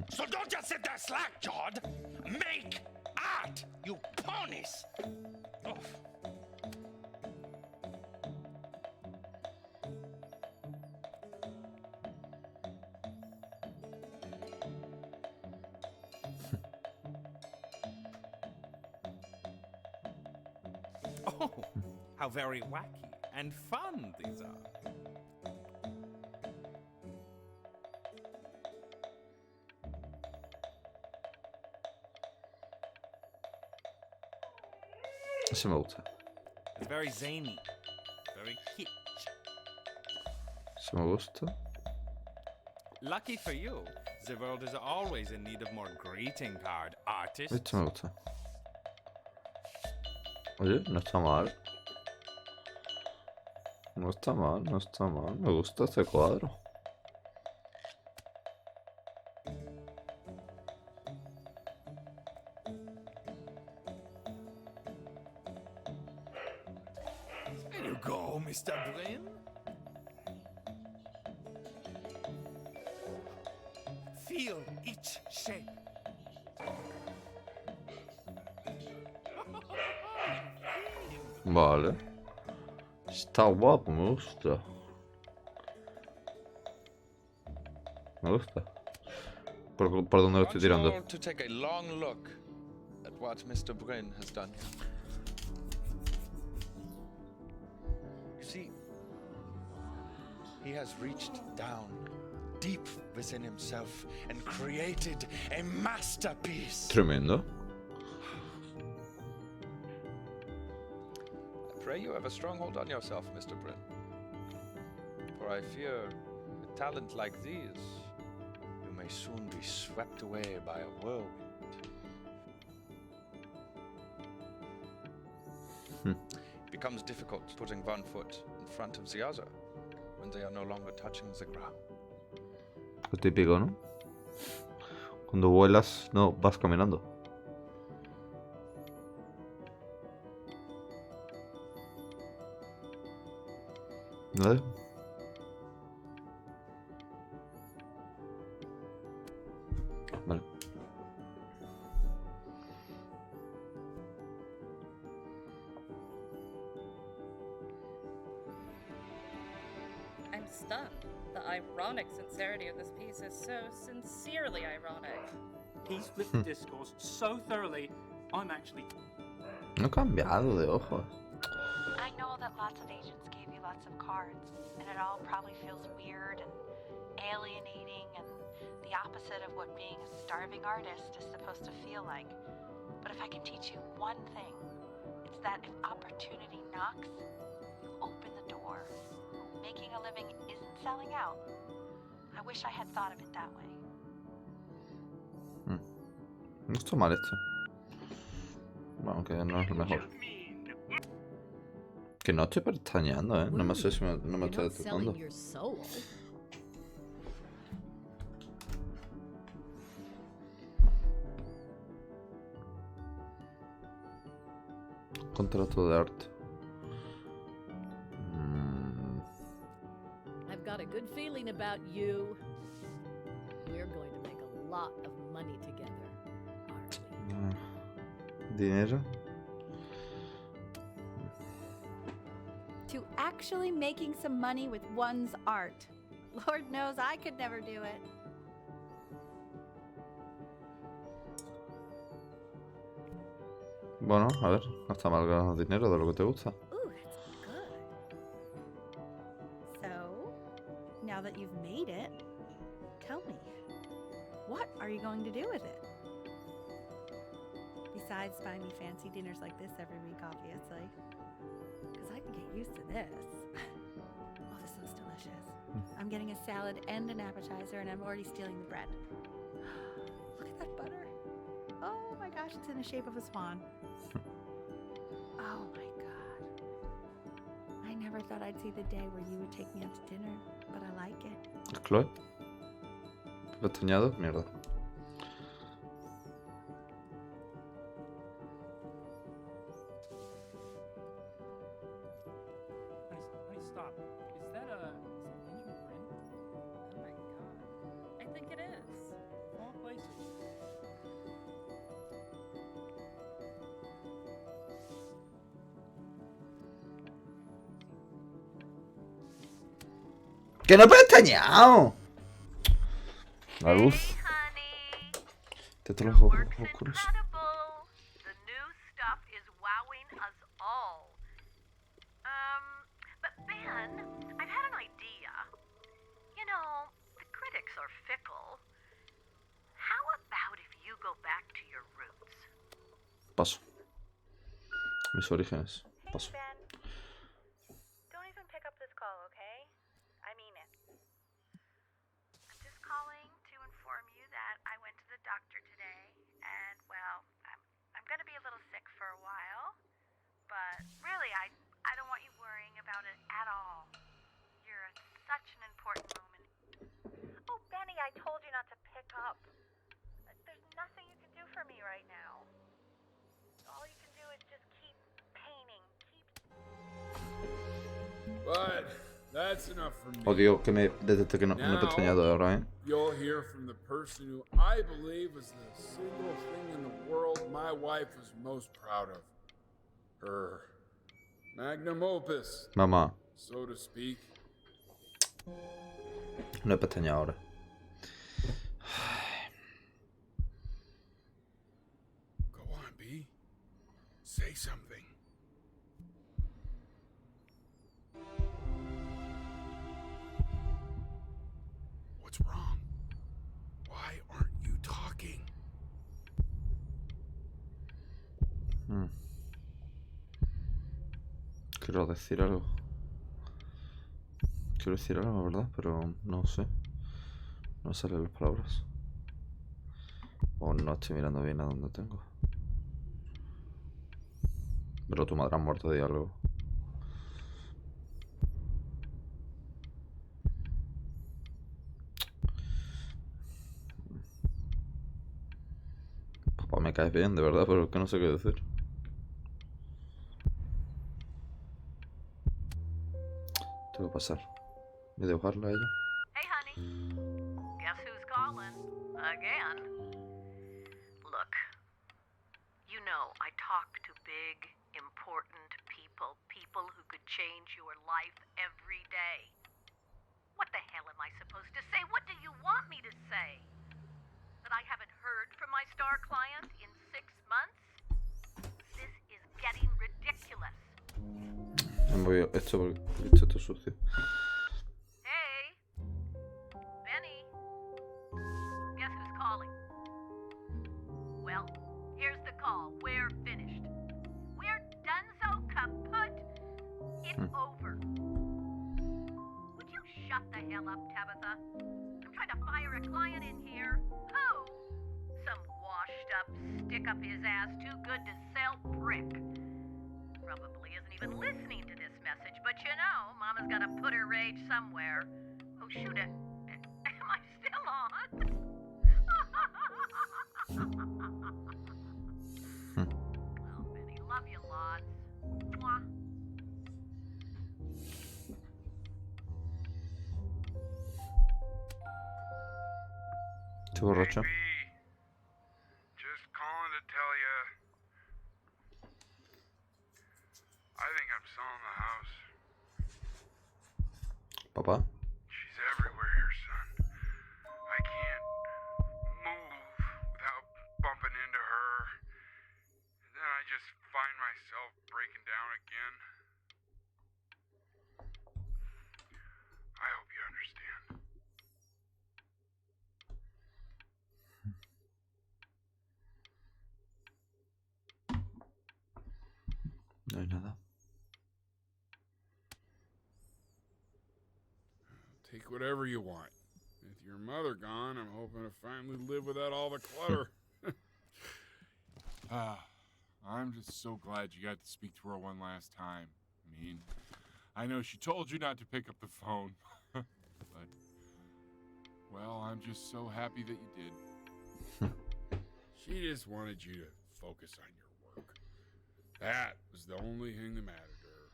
N: So don't just sit there slack-jawed. Make art, you ponies. Oh.
G: Oh, how very wacky and fun these are.
A: Ese me gusta.
G: It's very zany, very kitsch.
A: Ese me gusta.
G: Lucky for you, the world is always in need of more greeting card artists.
A: Este me gusta. Oye, no está mal. No está mal, no está mal. Me gusta este cuadro.
G: There you go, Mr. Bryn. Feel each shape.
A: Vale. Está guapo, me gusta. Me gusta. ¿Por dónde lo estoy tirando?
N: I want you all to take a long look at what Mr. Bryn has done here. You see, he has reached down deep within himself and created a masterpiece.
A: Tremendo.
N: pray you have a strong hold on yourself, Mr. Bryn. For I fear with talent like these, you may soon be swept away by a whirlwind. It becomes difficult putting one foot in front of the other when they are no longer touching the ground.
A: Lo típico, ¿no? Cuando vuelas, no, vas caminando. ¿Vale? Vale.
O: I'm stunned. The ironic sincerity of this piece is so sincerely ironic.
P: He's flipped the discourse so thoroughly, I'm actually...
A: No he cambiado de ojos.
C: I know that lots of agents gave you lots of cards, and it all probably feels weird and alienating and the opposite of what being a starving artist is supposed to feel like. But if I can teach you one thing, it's that if opportunity knocks, you open the door. Making a living isn't selling out. I wish I had thought of it that way.
A: No está mal esto. Aunque no es lo mejor. Que no estoy pestañeando, ¿eh? No me sé si no me está detectando. Contrato de arte.
Q: I've got a good feeling about you. We're going to make a lot of money together, aren't we?
A: Dinero.
E: To actually making some money with one's art. Lord knows I could never do it.
A: Bueno, a ver, no está mal ganar dinero de lo que te gusta.
E: Ooh, that's good. So, now that you've made it, tell me, what are you going to do with it? Besides buying me fancy dinners like this every week, obviously. Because I can get used to this. Oh, this looks delicious. I'm getting a salad and an appetizer, and I'm already stealing the bread. Look at that butter. Oh my gosh, it's in the shape of a swan. Oh my god. I never thought I'd see the day where you would take me out to dinner, but I like it.
A: Chloe. Pestañeado, mierda.
P: Honey, stop. Is that Benjamin Bryn?
O: Oh my god. I think it is.
P: Of all places.
A: ¡Que no he pestañeado! La luz. Te los ojos oscuros.
R: The new stuff is wowing us all. But Ben, I've had an idea. You know, the critics are fickle. How about if you go back to your roots?
A: Paso. Mis orígenes. Paso.
J: Don't even pick up this call, okay? I mean it. I'm just calling to inform you that I went to the doctor today, and well, I'm gonna be a little sick for a while, but really, I don't want you worrying about it at all. You're at such an important moment. Oh, Benny, I told you not to pick up. There's nothing you can do for me right now. All you can do is just keep painting,
D: But that's enough for me.
A: Odio que me detecte que no he pestañeado ahora, ¿eh?
D: You'll hear from the person who I believe is the single thing in the world my wife was most proud of. Her magnum opus,
A: Mamá.
D: so to speak.
A: No he pestañeado ahora.
D: Go on, B. Say something. What's wrong? Why aren't you talking?
A: Quiero decir algo. Quiero decir algo, ¿verdad? Pero no sé. No salen las palabras. O no estoy mirando bien a dónde tengo. Pero tu madre ha muerto de algo. Papá, me caes bien, de verdad, pero es que no sé qué decir. Tengo que pasar. ¿Voy a dibujarla a ella?
R: Hey, honey. Guess who's calling? Again. Look, you know I talk to big, important people. People who could change your life every day. What the hell am I supposed to say? What do you want me to say? That I haven't heard from my star client in 6 months? This is getting ridiculous.
A: Esto está sucio.
R: Hey, Benny. Guess who's calling? Well, here's the call. We're finished. We're donezo kaput. It's over. Would you shut the hell up, Tabitha? I'm trying to fire a client in here. Who? Some washed up, stick up his ass, too good to sell prick. Probably isn't even listening to this message, but you know, Mama's gotta put her rage somewhere. Oh, shoot it. Am I still on? Well, Benny, love you lots. Mwah.
A: Estoy borracho.
D: Just calling to tell you. I think I'm selling the house.
A: Papá.
D: She's everywhere here, son. I can't move without bumping into her. And then I just find myself breaking down again. I hope you understand.
A: No hay nada.
D: Take whatever you want. With your mother gone, I'm hoping to finally live without all the clutter. I'm just so glad you got to speak to her one last time. I mean, I know she told you not to pick up the phone. But, well, I'm just so happy that you did. She just wanted you to focus on your work. That was the only thing that mattered to her.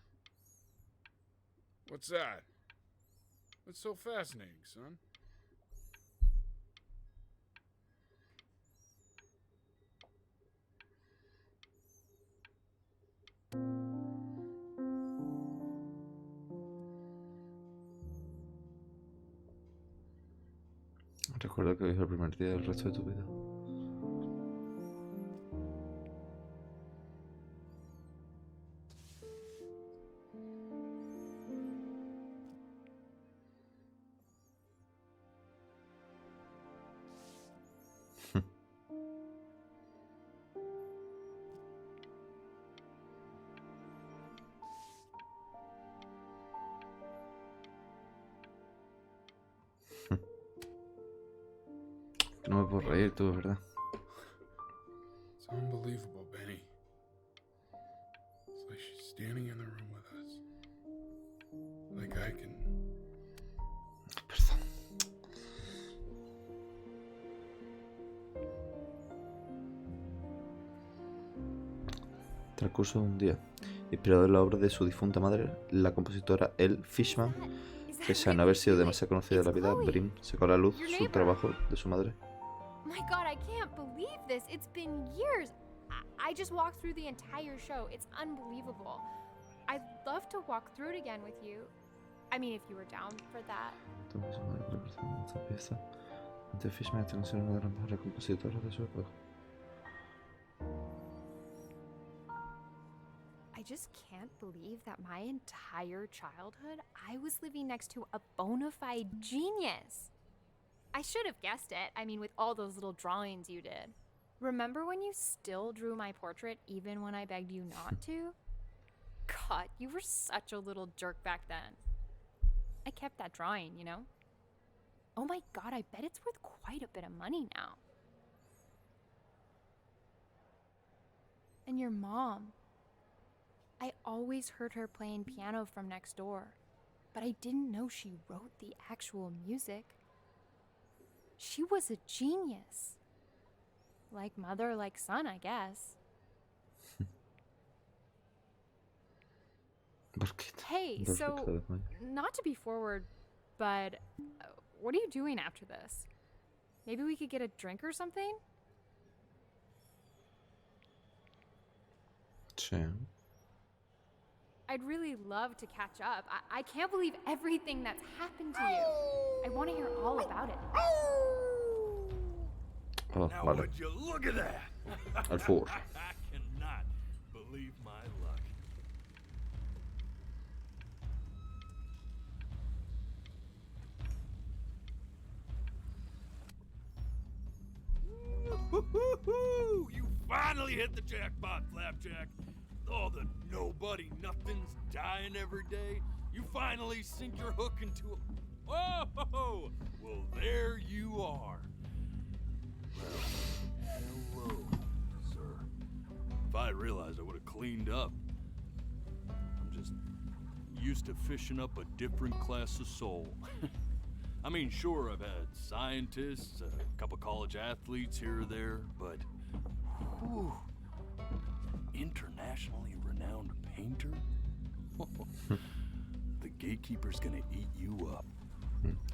D: What's that? What's so fascinating, son?
A: Recuerda que hoy es el primer día del resto de tu vida. No me puedo reír, tú, ¿verdad?
D: It's unbelievable, Benny. It's like she's standing in the room with us. Like I can...
A: Perdón. Transcurso de un día, inspirado en la obra de su difunta madre, la compositora Elle Fishman, pese a no haber sido demasiado conocida en la vida, Brim sacó a la luz su trabajo de su madre.
S: My God, I can't believe this. It's been years. I just walked through the entire show. It's unbelievable. I'd love to walk through it again with you. I mean, if you were down for that.
A: Esta pieza. Elle Fishman está considerada una de las mejores compositoras de su época.
S: I just can't believe that my entire childhood I was living next to a bona fide genius. I should have guessed it. I mean, with all those little drawings you did. Remember when you still drew my portrait even when I begged you not to?
E: God, you were such a little jerk back then. I kept that drawing, you know? Oh my God, I bet it's worth quite a bit of money now. And your mom. I always heard her playing piano from next door, but I didn't know she wrote the actual music. She was a genius. Like mother, like son, I guess. Hey, so, not to be forward, but what are you doing after this? Maybe we could get a drink or something?
A: Sí.
E: I'd really love to catch up. I can't believe everything that's happened to you. I want to hear all about it.
A: Oh,
B: Now
A: vale.
B: would you look at that?
A: Al four.
B: I cannot believe my luck. Woo-hoo-hoo! You finally hit the jackpot, Flapjack. All the nobody nothings dying every day. You finally sink your hook into a... Oh! Well, there you are. Well, hello, sir. If I had realized, I would have cleaned up. I'm just used to fishing up a different class of soul. I mean, sure, I've had scientists, a couple college athletes here or there, but... Whew, internationally renowned painter? The gatekeeper's gonna eat you up.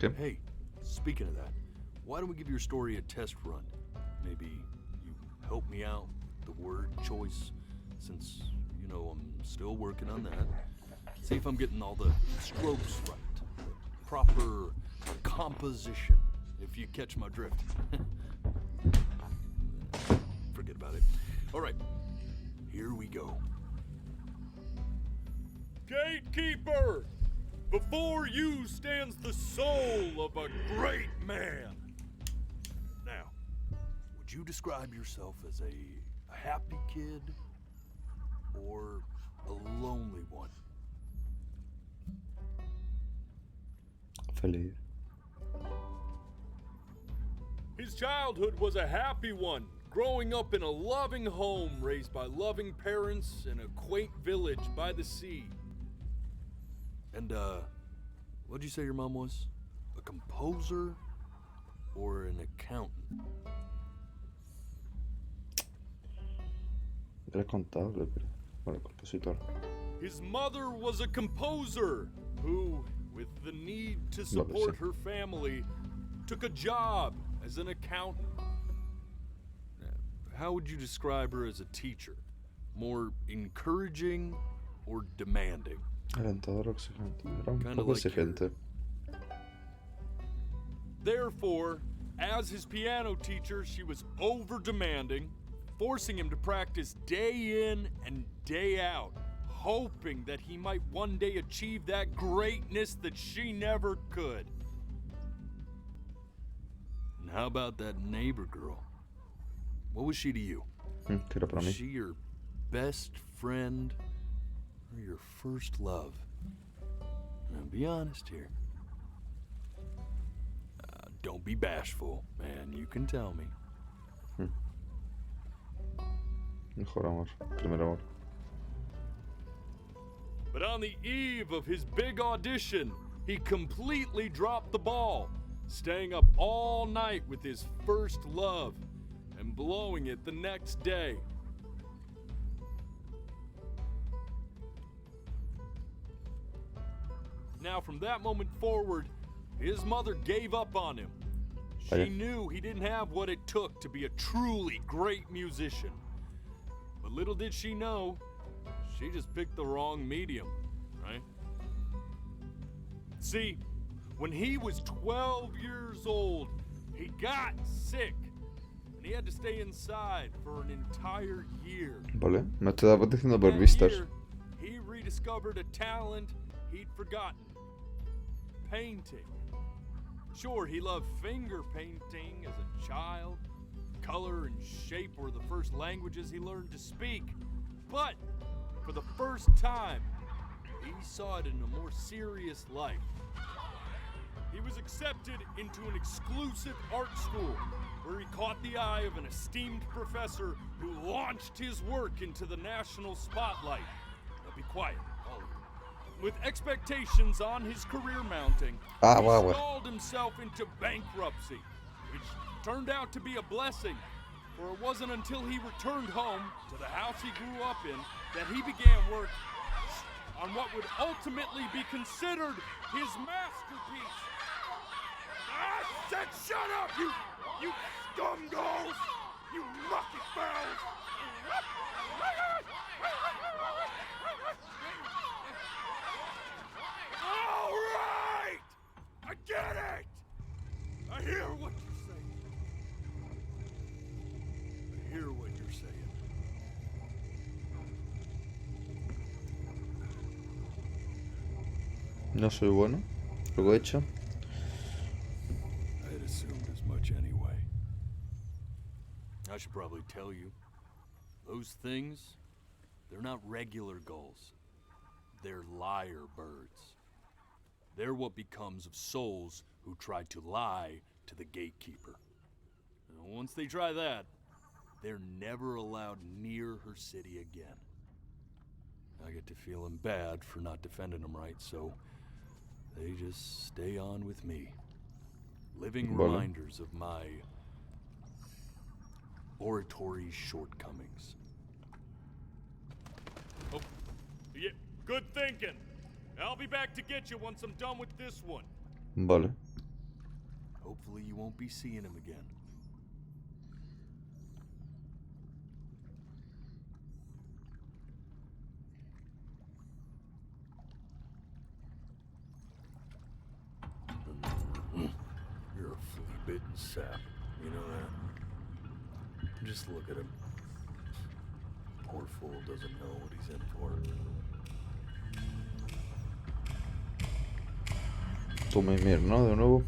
A: Okay.
B: Hey, speaking of that, why don't we give your story a test run? Maybe you help me out with the word choice, since, you know, I'm still working on that. See if I'm getting all the strokes right. Proper composition, if you catch my drift. Forget about it. All right, here we go. Gatekeeper! Before you stands the soul of a great man. Now, would you describe yourself as a happy kid or a lonely one?
A: Feliz.
G: His childhood was a happy one, growing up in a loving home raised by loving parents in a quaint village by the sea.
B: And, what'd you say your mom was? A composer or an accountant?
A: Era contable, pero... Bueno, compositor.
G: His mother was a composer who, with the need to support her family, took a job as an accountant.
B: How would you describe her as a teacher? More encouraging or demanding?
A: Alentador o exigente. Era un
B: Kinda
A: poco
B: like
A: exigente.
G: Therefore, as his piano teacher, she was over-demanding, forcing him to practice day in and day out, hoping that he might one day achieve that greatness that she never could.
B: And how about that neighbor girl? What was she to you?
A: ¿Qué era para
B: Was
A: mí?
B: she your best friend or your first love? Now be honest here. Don't be bashful, man. You can tell me.
A: Mejor amor. Primer amor.
G: But on the eve of his big audition, he completely dropped the ball, staying up all night with his first love and blowing it the next day. Now, from that moment forward, his mother gave up on him. She knew he didn't have what it took to be a truly great musician. But little did she know, she just picked the wrong medium, right? See, when he was 12 years old, he got sick, and he had to stay inside for an entire year.
A: Vale, me estaba diciendo por
G: That
A: vistas.
G: year, he rediscovered a talent he'd forgotten. Painting. Sure, he loved finger painting as a child. Color and shape were the first languages he learned to speak. But
B: for the first time, he saw it in a more serious light. He was accepted into an exclusive art school where he caught the eye of an esteemed professor who launched his work into the national spotlight. Now be quiet, all of you. With expectations on his career mounting, he stalled himself into bankruptcy, which turned out to be a blessing, for it wasn't until he returned home to the house he grew up in that he began work on what would ultimately be considered his masterpiece. I said shut up, you scumballs! You mucky fowls! All right! I get it! I hear what you're saying. I hear what you're saying.
A: No soy bueno. Lo he hecho.
B: I had assumed as much anyway. I should probably tell you, those things, they're not regular gulls. They're liar birds. They're what becomes of souls who try to lie to the gatekeeper. And once they try that, they're never allowed near her city again. I get to feeling bad for not defending them right, so they just stay on with me. Living reminders of my oratory shortcomings. Oh, yeah, good thinking. I'll be back to get you once I'm done with this one.
A: Vale.
B: Hopefully you won't be seeing him again. You're a flea-bitten sap, you know that? Just look at him. Poor fool doesn't know what he's in for.
A: TOMAHAWK, ¿no? De nuevo.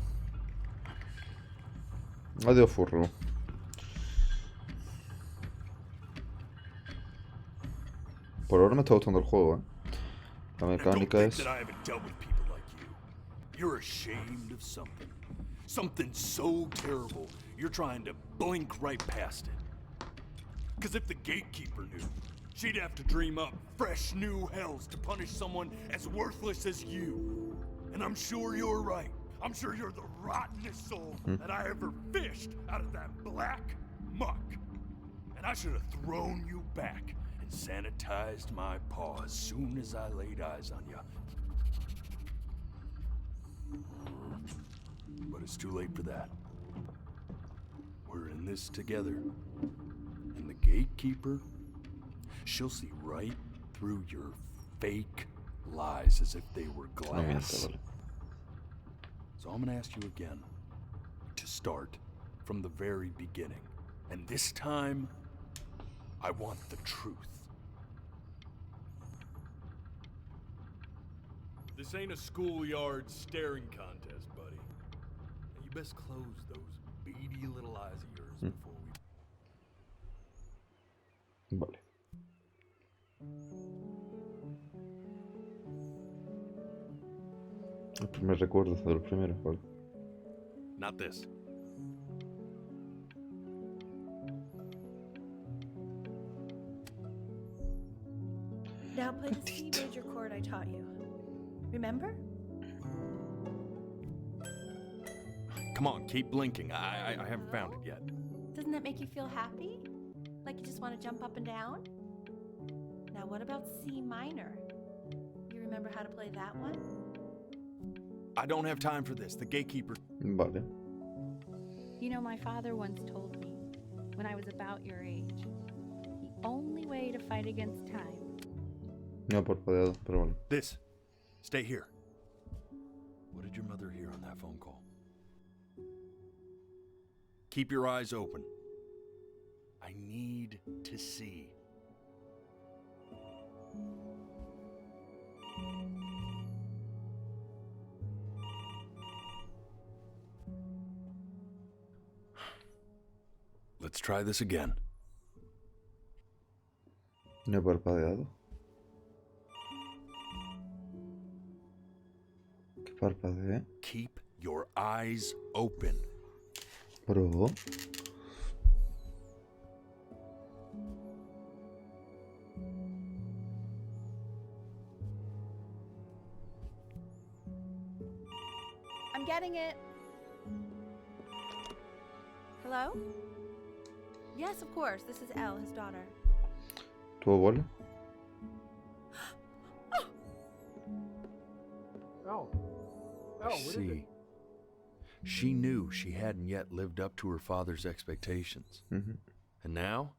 A: Adiós, furro. Por ahora me está gustando el juego, La mecánica es...
B: You're ashamed of something. Something so terrible, you're trying to blink right past it. Because if the gatekeeper knew, she'd have to dream up fresh new hells to punish someone as worthless as you. And I'm sure you're right. I'm sure you're the rottenest soul that I ever fished out of that black muck. And I should have thrown you back and sanitized my paw as soon as I laid eyes on you. But it's too late for that. We're in this together. And the gatekeeper, she'll see right through your fake lies as if they were glass. So I'm gonna ask you again to start from the very beginning. And this time, I want the truth. This ain't a schoolyard staring contest, buddy. You best close those beady little eyes of yours before we...
A: Vale. El primer recuerdo de los primeros, vale.
B: Not this.
L: Now play the C major chord I taught you. Remember?
B: Come on, keep blinking. I haven't found it yet.
L: Doesn't that make you feel happy? Like you just want to jump up and down? Now what about C minor? You remember how to play that one?
B: I don't have time for this. The gatekeeper...
A: Vale.
C: You know, my father once told me, when I was about your age, the only way to fight against time...
A: No parpadeado, pero bueno.
B: This. Stay here. What did your mother hear on that phone call? Keep your eyes open. I need to see. Let's try this again.
A: No parpadeado. Parpadea.
B: Keep your eyes open.
A: Bro.
E: I'm getting it. Hello? Yes, of course. This is Elle, his daughter.
A: ¿Tu abuelo?
K: Oh,
B: See, she knew she hadn't yet lived up to her father's expectations.
A: Mhm.
B: And now,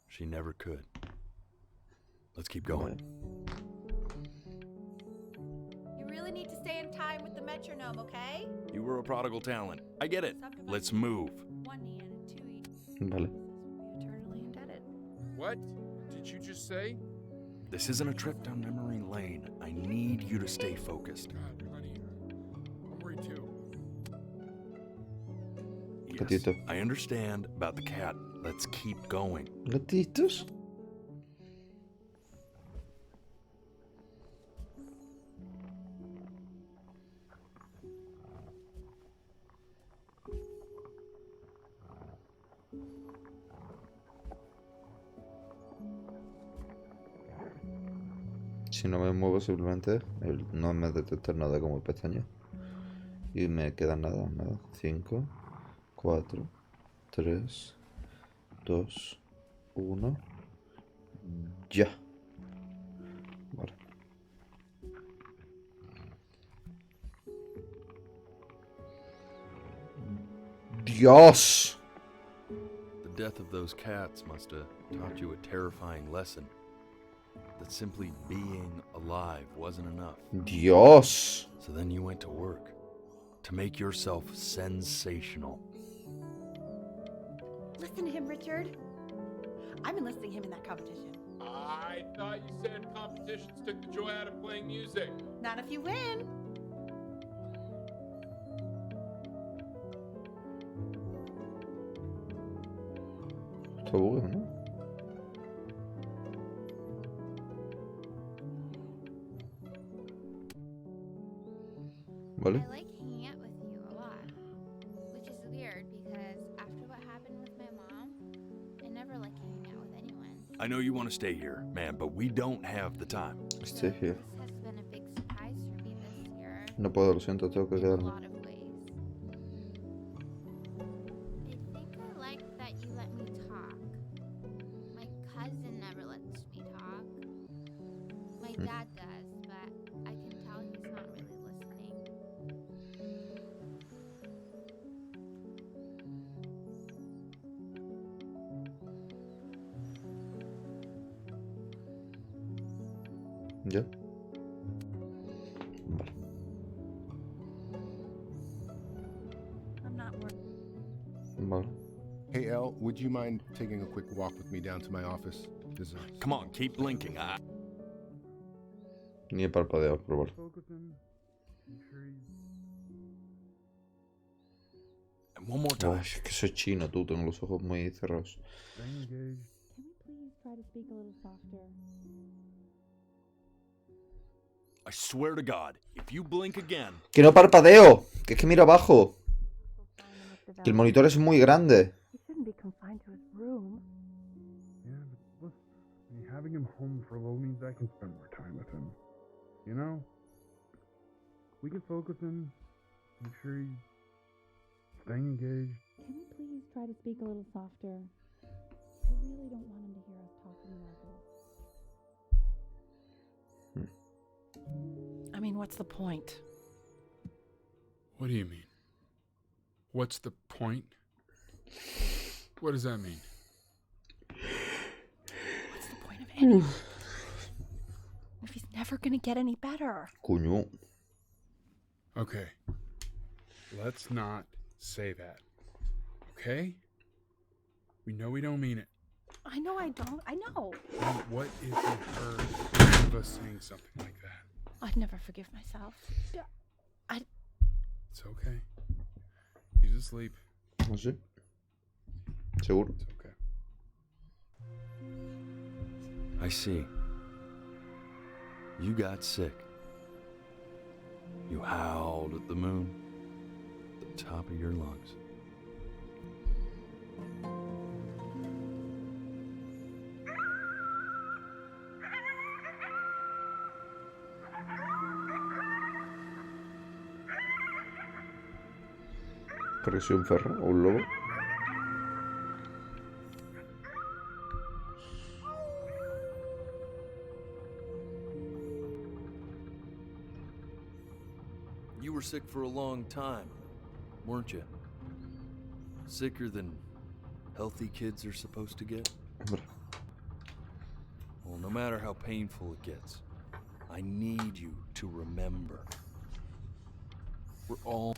B: she never could. Let's keep going.
E: You really need to stay in time with the metronome, okay?
B: You were a prodigal talent. I get it. Let's move.
E: One knee and a two each.
A: Vale.
E: Eternally indebted.
K: what did you just say?
B: This isn't a trip down memory lane. I need you to stay focused.
K: God, honey, I'm worried too.
B: Yes,
A: Gatito.
B: I understand about the cat. Let's keep going.
A: ¿Gatitos? Si no me muevo simplemente no me detecta nada como pestaña. Y me queda nada. 5, 4, 3, 2, 1. Ya. Vale. Dios.
B: The death of those cats must have taught you a terrifying lesson. That simply being alive wasn't enough.
A: Dios.
B: So then you went to work to make yourself sensational.
E: Listen to him, Richard. I'm enlisting him in that competition.
K: I thought you said competitions took the joy out of playing music.
E: Not if you win.
A: Está bueno, ¿no? Vale.
F: I like hanging out with you a lot, which is weird because after what happened with my mom, I never like hanging out with anyone.
B: I know you want to stay here, man, but we don't have the time.
A: Stay here.
F: This has been a big surprise for me this year.
A: No puedo, lo siento, tengo que
F: In a
A: quedarme.
F: lot of ways. I think I like that you let me talk. My cousin never lets me talk. My dad does, but I can tell he's not really listening.
A: Ya.
E: I'm not worried.
A: Vale.
I: Hey, Elle, would you mind taking a quick walk with me down to my office?
B: Come on, keep blinking.
A: Ni he parpadeado, pero vale.
B: And one more time.
A: Ay, es que soy chino, tú, tengo los ojos muy cerrados.
L: Can we please try to speak a little softer?
B: I swear to God, if you blink again.
A: ¡Que no parpadeo! Que es que miro abajo. Que el monitor es muy grande.
L: He shouldn't be confined to his room.
K: Yeah, but look, I mean, having him home for a little means I can spend more time with him. You know? We can focus him, make sure he's staying engaged.
L: Can we please try to speak a little softer? I really don't want him to hear us talking like this.
Q: I mean, what's the point?
K: What do you mean? What's the point? What does that mean?
E: What's the point of anything? If he's never gonna get any better.
A: Coño.
K: Okay. Let's not say that. Okay? We know we don't mean it.
E: I know I don't. I know.
K: And what if you heard one of us saying something like that?
E: I'd never forgive myself.
K: It's okay. He's asleep.
A: ¿No sé? ¿Seguro?
K: It's okay.
B: I see. You got sick. You howled at the moon at the top of your lungs.
A: Pareció un perro o un lobo.
B: You were sick for a long time, weren't you? Sicker than healthy kids are supposed to get? Well, no matter how painful it gets, I need you to remember. We're all...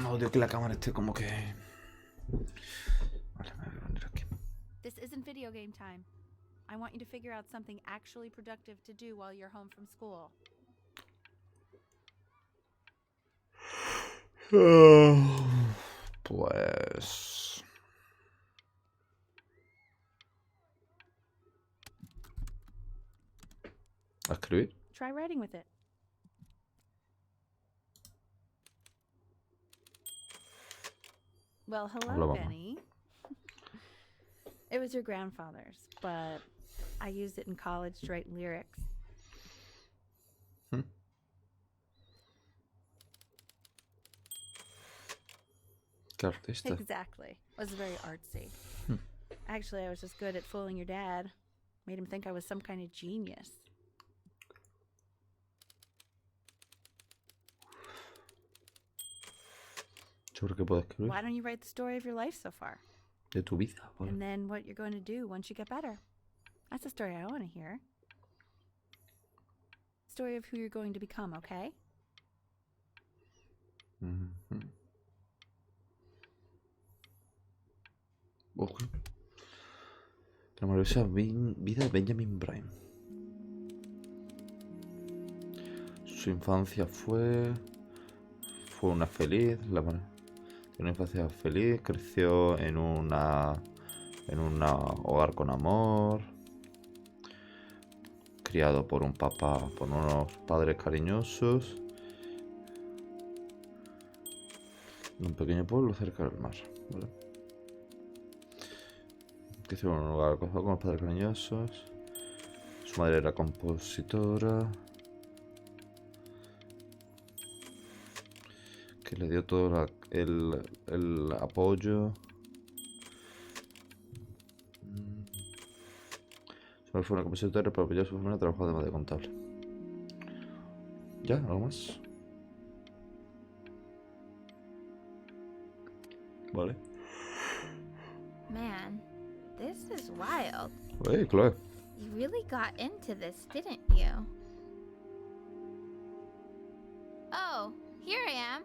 A: Odio que la cámara esté como que... Vale, me voy a poner aquí.
C: This isn't video game time. I want you to figure out something actually productive to do while you're home from school.
A: Pues... ¿A escribir?
C: Try writing with it. Well, hello,
A: Hola, mamá.
C: Benny. It was your grandfather's, but I used it in college to write lyrics.
A: ¿Qué artista?
C: Exactly. It was very artsy. Actually, I was just good at fooling your dad. Made him think I was some kind of genius.
A: ¿Sobre qué puedo escribir?
C: Why don't you write the story of your life so far?
A: De tu vida. Vale.
C: And then what you're going to do once you get better. That's the story I want to hear. Story of who you're going to become, okay?
A: Okay. La maravillosa vida de Benjamin Bryan. Su infancia fue una feliz. Una infancia feliz. Creció en un hogar con amor. Criado por unos padres cariñosos. En un pequeño pueblo cerca del mar. ¿Vale? Creció en un hogar con los padres cariñosos. Su madre era compositora. Que le dio todo el apoyo. Su madre fue una compositora, pero apoyó a su familia trabajó además de contable. ¿Ya? ¿Algo más? Vale.
F: Man, this is wild.
A: Hey, Chloe.
F: You really got into this, didn't you? Oh, here I am.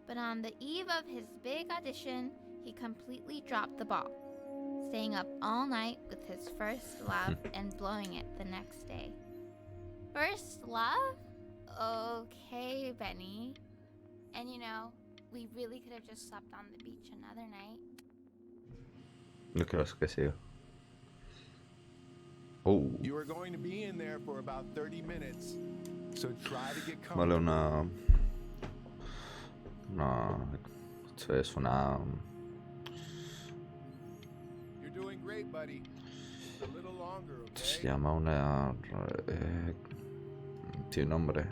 F: But on the eve of his big audition, he completely dropped the ball, staying up all night with his first love and blowing it the next day. First love? Okay, Benny. And you know, we really could have just slept on the beach another night.
A: No creo que siga. Oh.
I: You are going to be in there for about 30 minutes. So try to get
A: Vale,
I: comfortable.
A: Esto es una...
I: You're doing great, buddy. Just a little longer,
A: Esto se
I: okay?
A: llama una... tiene un nombre.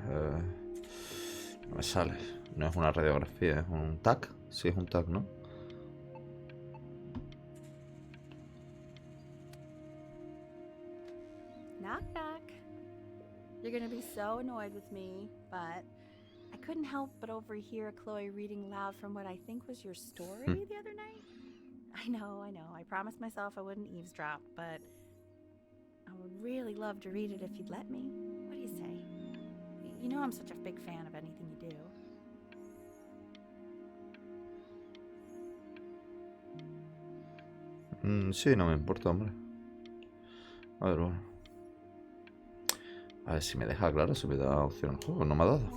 A: No me sale. No es una radiografía, es un TAC. Sí, es un TAC, ¿no?
C: Knock, knock. You're gonna be so annoyed with me, but I couldn't help but overhear Chloe reading loud from what I think was your story the other night. I know. I promised myself I wouldn't eavesdrop, but I would really love to read it if you'd let me. What do you say? You know I'm such a big fan of anything you do.
A: Sí, no me importa, hombre. A ver, bueno. A ver si me deja claro, si me da opción al juego. No me ha dado.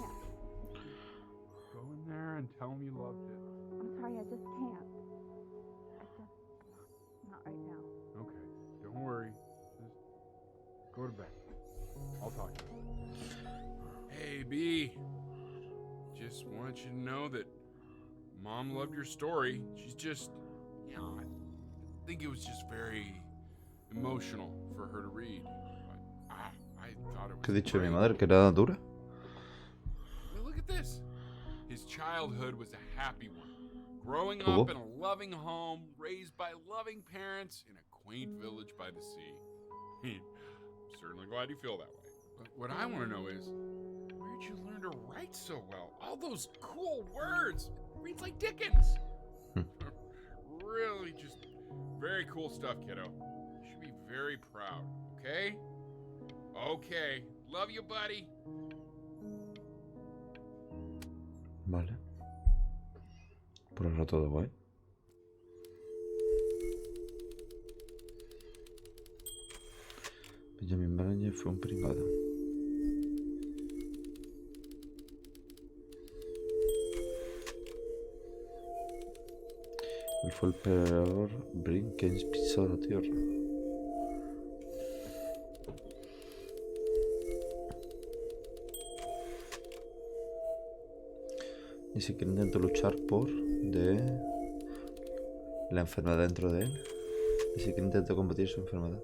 K: Go in there and tell him you loved it.
L: I'm sorry, I just can't. Not right now.
K: Okay, don't worry. Just go to bed.
D: I'll talk to you. Hey, B. Just want you to know that Mom loved your story. She's just, you know, I think it was just very emotional for her to read. But I thought it was.
A: ¿Qué he dicho de mi
D: great.
A: madre? ¿Que era dura?
D: I mean, look at this. His childhood was a happy one. Growing
A: ¿Tuvo?
D: up in a loving home, raised by loving parents in a quaint village by the sea. I'm certainly glad you feel that way. But what I want to know is, where'd you learn to write so well? All those cool words. Reads like Dickens. Really just very cool stuff, kiddo. You should be very proud, okay? Okay. Love you, buddy.
A: Vale. Por ahora todo guay. Benjamin Barañez fue un pringado. Él fue el emperador Brin que pisó la tierra. Ni siquiera intento luchar por la enfermedad dentro de él. Ni siquiera intento combatir su enfermedad.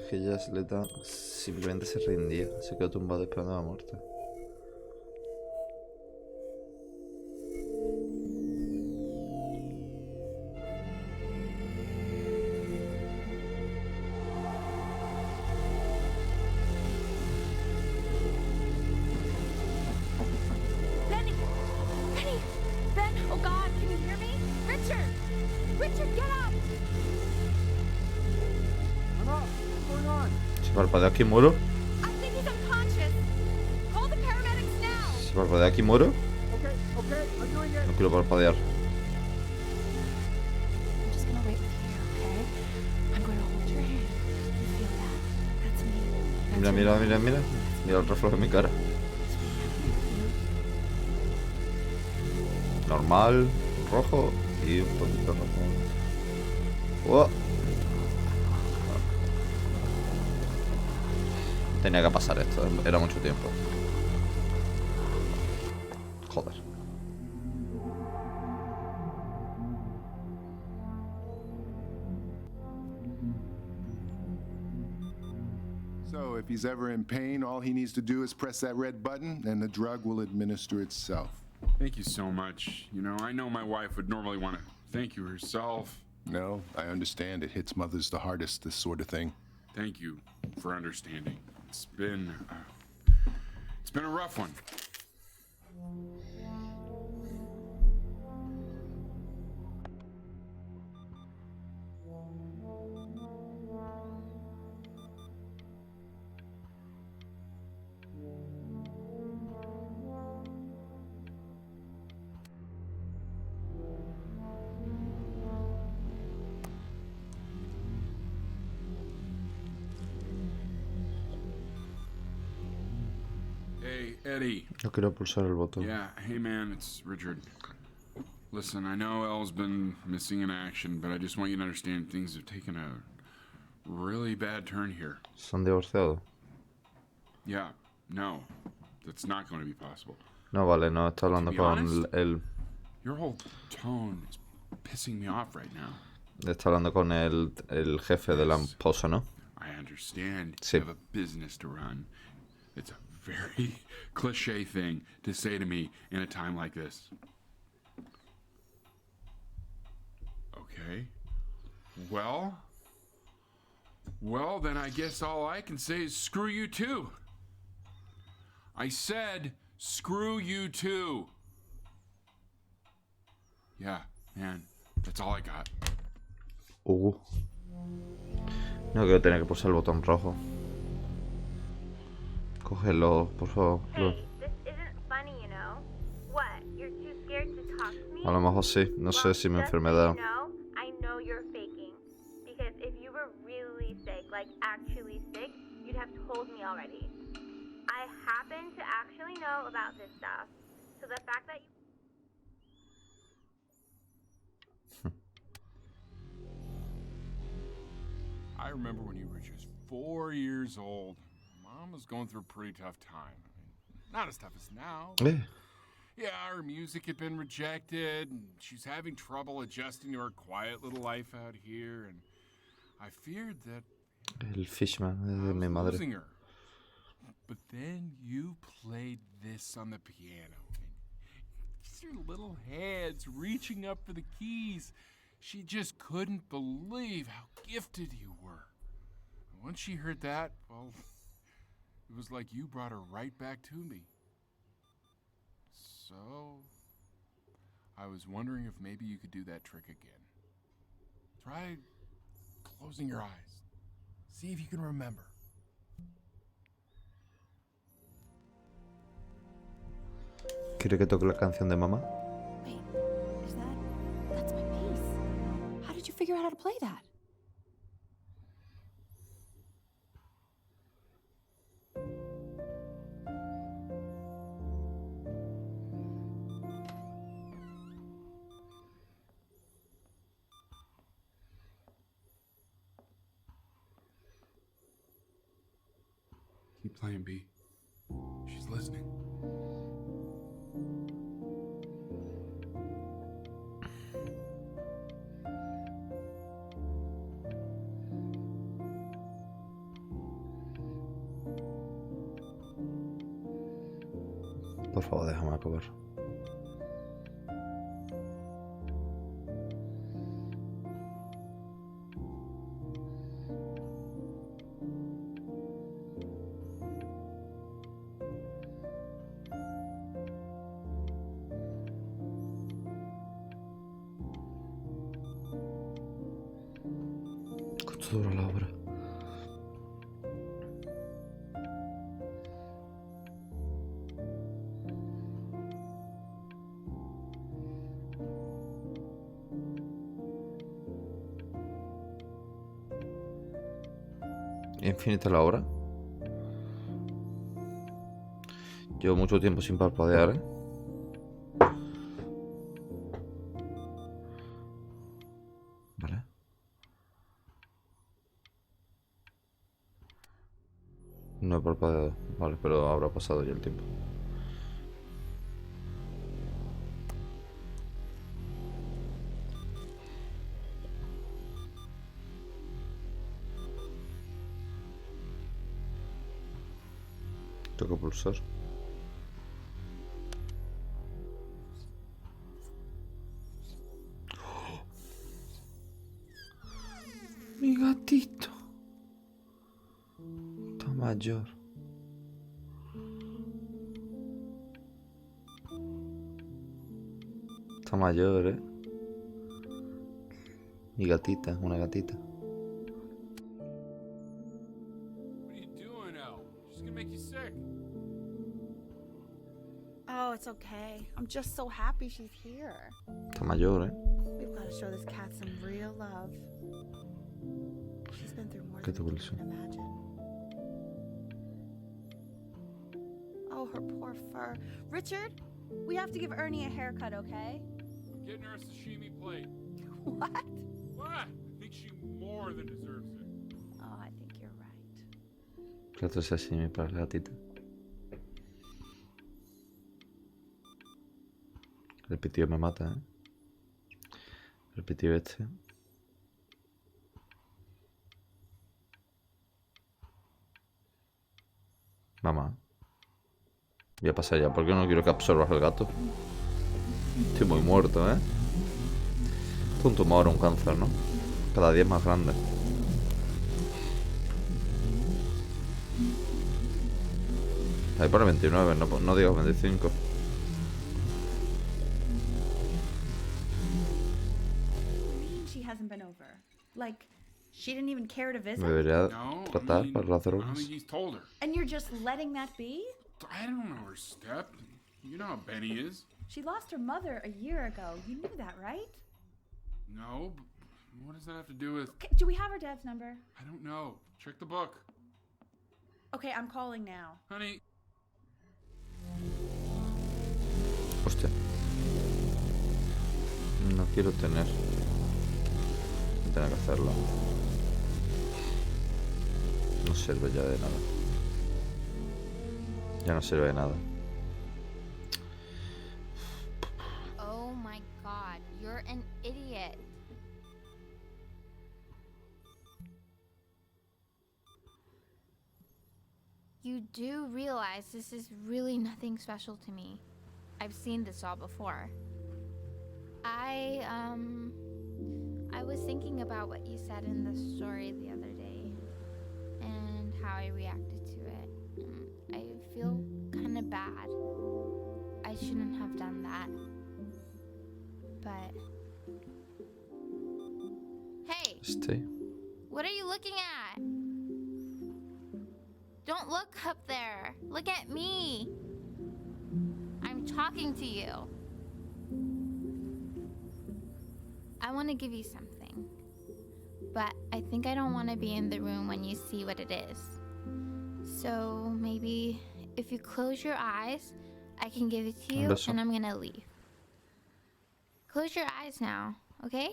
A: Aquella atleta simplemente se rindía, se quedó tumbado esperando la muerte. Si parpadeo aquí muero. Si parpadeo aquí muero. No quiero parpadear. Mira, mira, mira, mira. Mira el reflejo de mi cara. Normal, rojo y un poquito rojo. ¡Oh! Tenía que pasar esto, era mucho tiempo. Joder.
I: So if he's ever in pain, all he needs to do is press that red button and the drug will administer itself.
D: Thank you so much. You know, I know my wife would normally want to thank you herself.
I: No, I understand. It hits mothers the hardest, this sort of thing.
D: Thank you for understanding. It's been a rough one. Hey, Eddie.
A: No quiero pulsar el botón.
D: Yeah, hey man, it's Richard. Listen, I know Elle's been missing in action, but I just want you to understand things have taken a really bad turn here.
A: ¿Se han divorciado?
D: Yeah, no, that's not going to be possible.
A: No, vale, no, está hablando con el...
D: Your whole tone is pissing me off right now.
A: Está hablando con el jefe de la esposa, ¿no?
D: I understand
A: Sí.
D: you have a business to run. It's a very cliche thing to say to me in a time like this. Okay. Well, then I guess all I can say is screw you too. I said screw you too. Yeah, man, that's all I got.
A: No quiero tener que pulsar el botón rojo. Cógelo, por favor.
J: Hey, this isn't funny, you know. What? You're too scared to talk to me?
A: A lo mejor sí. No sé si mi
J: Just so
A: enfermedad...
J: you know, I know you're faking. Because if you were really sick, like actually sick, you'd have told me already. I happen to actually know about this stuff. So the fact that you...
D: I remember when you were just 4 years old. Mom was going through a pretty tough time. I mean, not as tough as now. Yeah, her music had been rejected, and she's having trouble adjusting to her quiet little life out here, and I feared that
A: El Fishman de mi madre.
D: losing her. But then you played this on the piano. Just your little hands reaching up for the keys. She just couldn't believe how gifted you were. And once she heard that, well, it was like you brought her right back to me. So, I was wondering if maybe you could do that trick again. Try closing your eyes. See if you can remember.
A: ¿Quiere que toque la canción de mamá?
E: Wait, that's my bass. How did you figure out how to play that?
D: Keep playing, B. She's listening.
A: Por favor, déjame acabar. ¿Cuánto dura la obra? Infinita la hora. Llevo mucho tiempo sin parpadear, ¿eh? Vale. No he parpadeado. Vale, pero habrá pasado ya el tiempo. Toca pulsar. ¡Oh! Mi gatito. Está mayor. Está mayor, ¿eh? Mi gatita, una gatita.
E: Oh, it's okay. I'm just so happy she's here.
A: Está mayor, ¿eh?
E: We've got to show this cat some real love. She's been through more
A: ¿Qué te
E: than we
A: pulso?
E: can imagine. Oh, her poor fur. Richard, we have to give Ernie a haircut, okay?
D: I'm getting her a sashimi plate.
E: What?
D: What? I think she more than deserves it.
E: Oh, I think you're right.
A: Plato sashimi para la gatita. El pitío me mata, ¿eh? El pitío este. Mamá. Voy a pasar ya porque no quiero que absorbas el gato. Estoy muy muerto, ¿eh? Esto es un tumor, un cáncer, ¿no? Cada día es más grande. Ahí pone 29, no digo 25.
E: She hasn't been over. Like, she didn't even care to visit?
A: Me debería tratar para las
D: I
A: drogas.
D: don't think he's told her.
E: And you're just letting that be?
D: I don't know her step. You know how Benny is.
E: She lost her mother a year ago. You knew that, right?
D: No, but what does that have to do with...
E: Okay, do we have her dad's number?
D: I don't know. Check the book.
E: Okay, I'm calling now.
D: Honey.
A: Hostia. No quiero tener que hacerlo. No sirve ya de nada. Ya no sirve de nada.
F: Oh my god, you're an idiot. You do realize this is really nothing special to me. I've seen this all before. I was thinking about what you said in the story the other day and how I reacted to it. I feel kind of bad. I shouldn't have done that. But hey,
A: Stay.
F: what are you looking at? Don't look up there. Look at me. I'm talking to you. I want to give you something, but I think I don't want to be in the room when you see what it is. So maybe if you close your eyes, I can give it to you and I'm gonna leave. Close your eyes now, okay?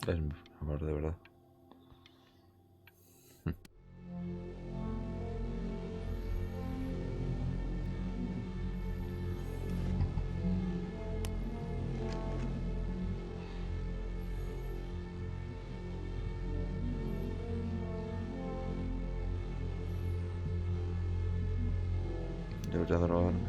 A: Es amor de verdad. Debería drogarme.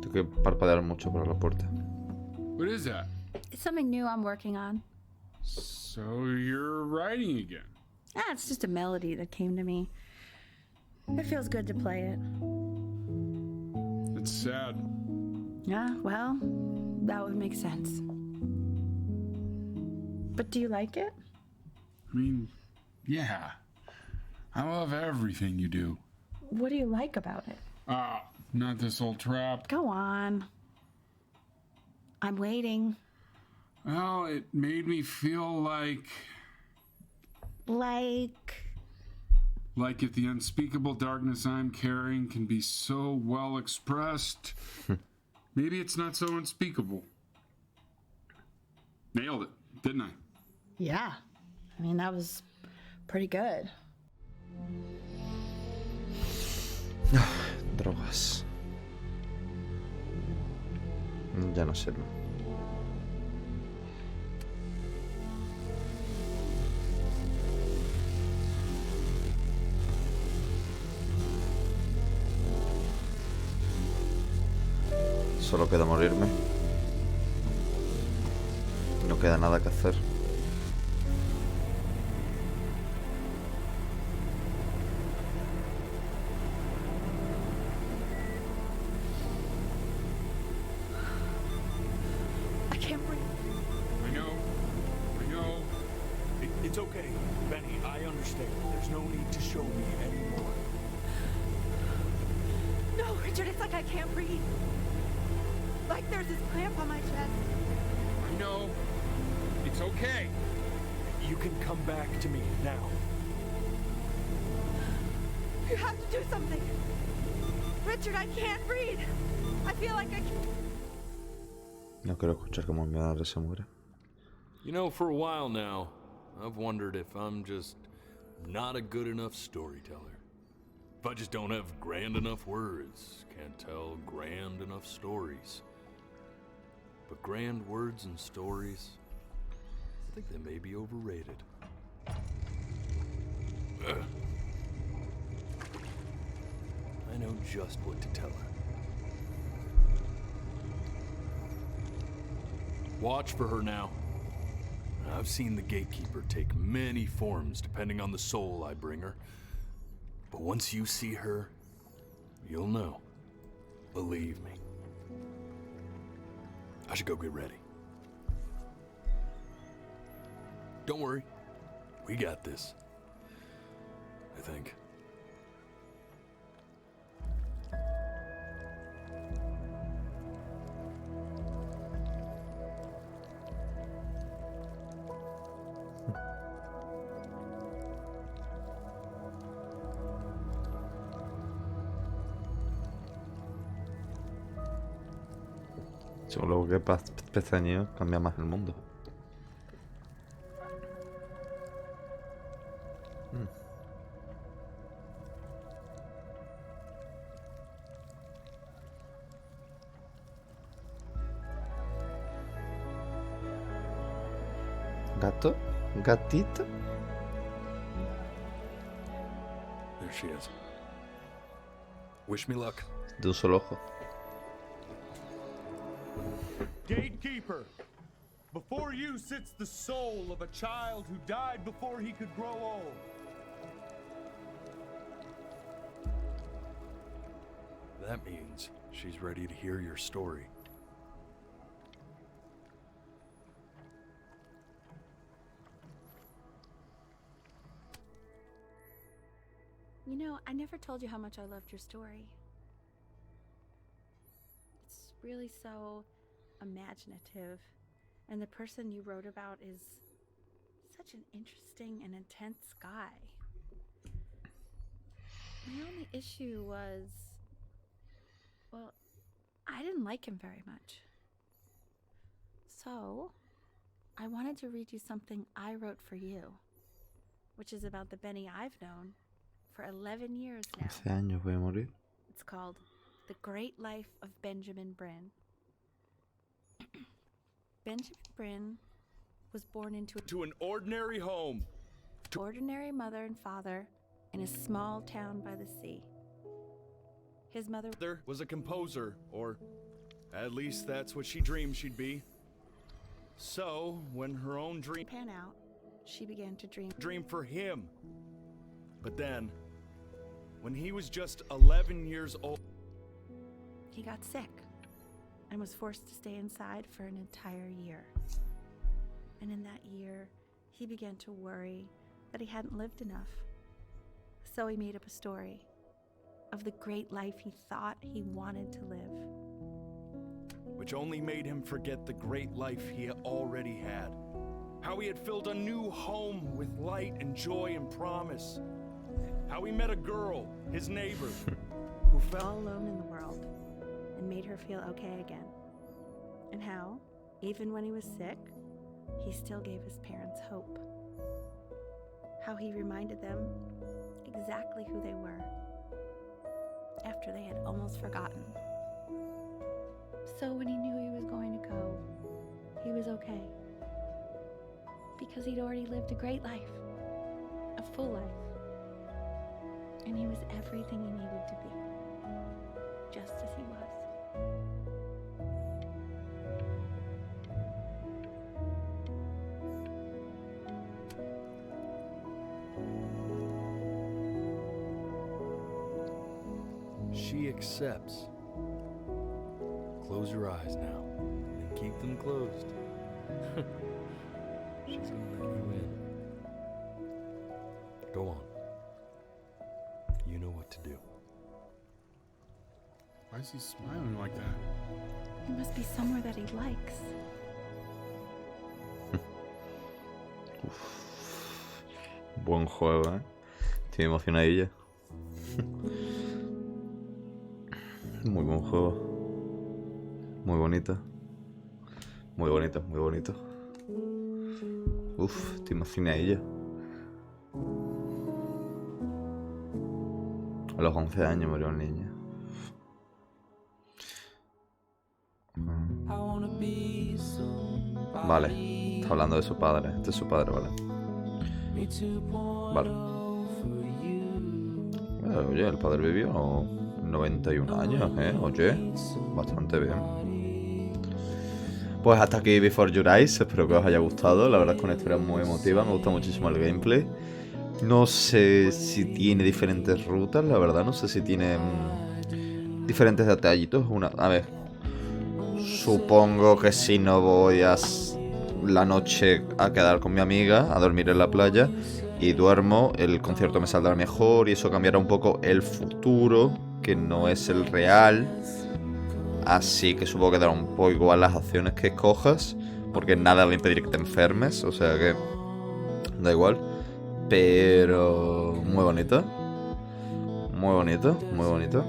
A: Tengo que parpadear mucho para la puerta.
K: What is that?
C: It's something new I'm working on.
K: So you're writing again?
C: Ah, it's just a melody that came to me. It feels good to play it.
K: It's sad.
C: Yeah, well, that would make sense. But do you like it?
K: I mean, yeah. I love everything you do.
C: What do you like about it?
K: Not this old trap.
C: Go on. I'm waiting.
K: Well, it made me feel like if the unspeakable darkness I'm carrying can be so well expressed, maybe it's not so unspeakable. Nailed it, didn't I?
C: Yeah. I mean, that was pretty good.
A: Drogas. Ya no sirve. Solo queda morirme. No queda nada que hacer.
C: I can't breathe.
K: I know.
B: It's okay, Benny. I understand. There's no need to show me anymore.
C: No, Richard, it's like I can't breathe. Like there's this cramp on my chest.
K: I know. It's okay.
B: You can come back to me now.
C: You have to do something. Richard, I can't breathe. I feel like I can't.
A: No quiero escuchar cómo mi madre se muere.
B: You know, for a while now, I've wondered if I'm just not a good enough storyteller. If I just don't have grand enough words, can't tell grand enough stories. But grand words and stories, I think they may be overrated. Ugh. I know just what to tell her. Watch for her now. I've seen the gatekeeper take many forms depending on the soul I bring her. But once you see her, you'll know. Believe me. I should go get ready. Don't worry. We got this. I think.
A: Solo que pestañeo cambia más el mundo. ¿Gato? ¿Gatito?
B: There she is. Wish me luck.
A: De un solo ojo.
T: Gatekeeper, before you sits the soul of a child who died before he could grow old.
B: That means she's ready to hear your story.
C: You know, I never told you how much I loved your story. It's really so imaginative, and the person you wrote about is such an interesting and intense guy. My only issue was, well, I didn't like him very much. So, I wanted to read you something I wrote for you, which is about the Benny I've known for 11 years now.
A: 11 años voy a morir.
C: It's called The Great Life of Benjamin Brin. Benjamin Brin was born into
T: an ordinary home.
C: Ordinary mother and father in a small town by the sea. His mother
T: was a composer, or at least that's what she dreamed she'd be. So, when her own dream
C: pan out, she began to
T: dream for him. But then, when he was just 11 years old,
C: he got sick and was forced to stay inside for an entire year. And in that year, he began to worry that he hadn't lived enough. So he made up a story of the great life he thought he wanted to live.
T: which only made him forget the great life he already had. How he had filled a new home with light and joy and promise. How he met a girl, his neighbor, who felt
C: all alone in the world and made her feel okay again. And how, even when he was sick, he still gave his parents hope. How he reminded them exactly who they were after they had almost forgotten. So when he knew he was going to go, he was okay. Because he'd already lived a great life, a full life. And he was everything he needed to be, just as he was.
B: She accepts. Close your eyes now, and keep them closed. She's gonna let you in. Go on. You know what to do.
K: Why is he smiling like that?
C: It must be somewhere that he likes.
A: Buen juego, ¿eh? Estoy emocionadilla. Muy buen juego. Muy bonito. Muy bonito, muy bonito. Uf, estoy emocionadilla. A los 11 años murió el niño. Vale, está hablando de su padre. Este es su padre, vale. Vale. Oye, el padre vivió 91 años, oye, bastante bien. Pues hasta aquí Before Your Eyes, espero que os haya gustado. La verdad es que una historia muy emotiva, me gusta muchísimo el gameplay. No sé si tiene diferentes rutas, la verdad, no sé si tiene diferentes detallitos. A ver, supongo que si no voy a la noche a quedar con mi amiga, a dormir en la playa, y duermo, el concierto me saldrá mejor y eso cambiará un poco el futuro, que no es el real. Así que supongo que dará un poco igual las acciones que escojas, porque nada va a impedir que te enfermes, o sea que da igual. Pero muy bonito. Muy bonito, muy bonito.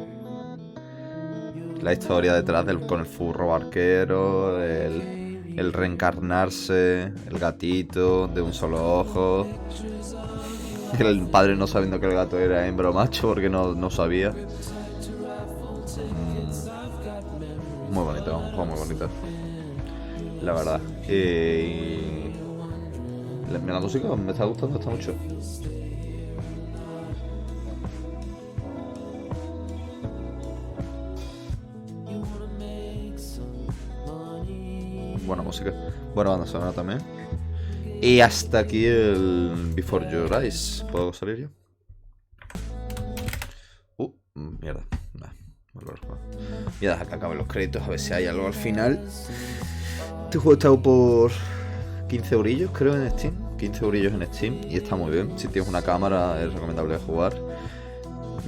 A: La historia detrás con el furro barquero, el reencarnarse, el gatito de un solo ojo. El padre no sabiendo que el gato era hembra o macho porque no sabía. Muy bonito, un juego muy bonito. La verdad. La música me está gustando, está mucho. Buena música. Buena banda sonora también. Y hasta aquí el Before Your Eyes. ¿Puedo salir yo? Mierda. Voy a dejar que acaben los créditos a ver si hay algo al final. Este juego está por 15 eurillos, creo, en Steam. 15 eurillos en Steam y está muy bien. Si tienes una cámara es recomendable jugar.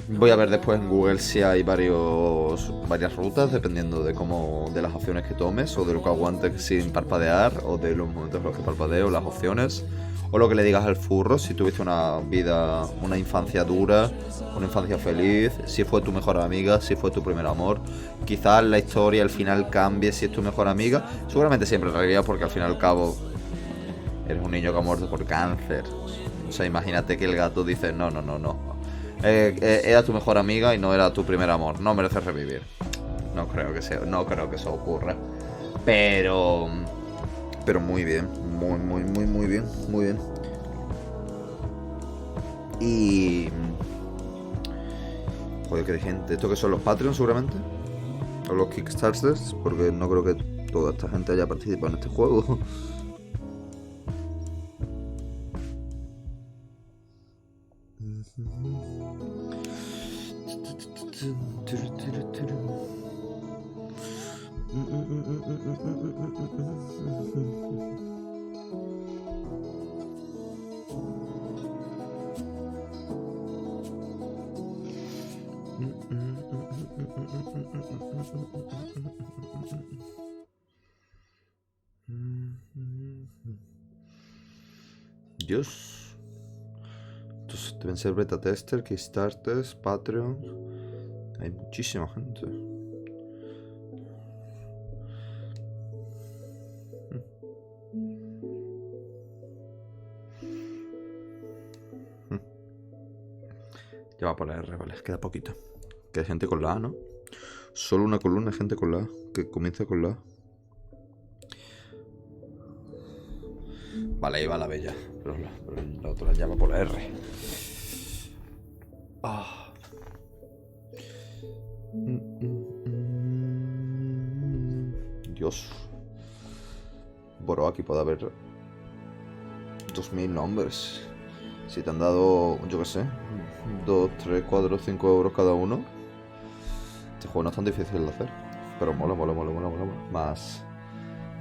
A: Voy a ver después en Google si hay varias rutas, dependiendo de las opciones que tomes, o de lo que aguantes sin parpadear, o de los momentos en los que parpadeo, las opciones, o lo que le digas al furro, si tuviste una infancia dura, una infancia feliz, si fue tu mejor amiga, si fue tu primer amor. Quizás la historia al final cambie si es tu mejor amiga, seguramente siempre en realidad, porque al fin y al cabo eres un niño que ha muerto por cáncer. O sea, imagínate que el gato dice no. Era tu mejor amiga y no era tu primer amor. No mereces revivir. No creo que eso ocurra. Pero muy bien. Muy bien. Muy bien. Y... Joder, qué gente. ¿Esto que son los Patreons seguramente? O los Kickstarters. Porque no creo que toda esta gente haya participado en este juego. Dios. Entonces deben ser beta tester, Kickstarters, Patreon. Hay muchísima gente. Ya va por la R, vale, queda poquito. Que hay gente con la A, ¿no? Solo una columna de gente con la A, que comienza con la A. Vale, ahí va la bella. Pero la otra ya va por la R. Dios. Bueno, aquí puede haber 2000 nombres. Si te han dado, yo qué sé, 2, 3, 4, 5 euros cada uno. Este juego no es tan difícil de hacer. Pero mola. Más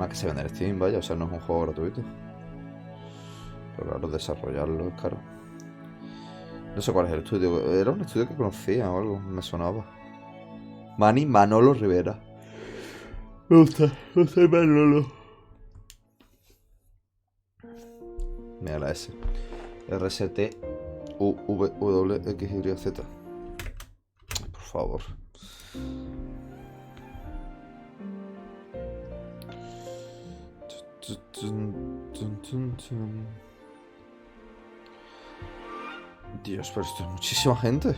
A: que se vende en Steam, vaya. O sea, no es un juego gratuito. Pero claro, desarrollarlo es caro. No sé cuál es el estudio. Era un estudio que conocía o algo. Me sonaba. Manolo Rivera. Me gusta Manolo. Mira la S. RSTUWXYZ. Por favor. Dios, pero esto es muchísima gente.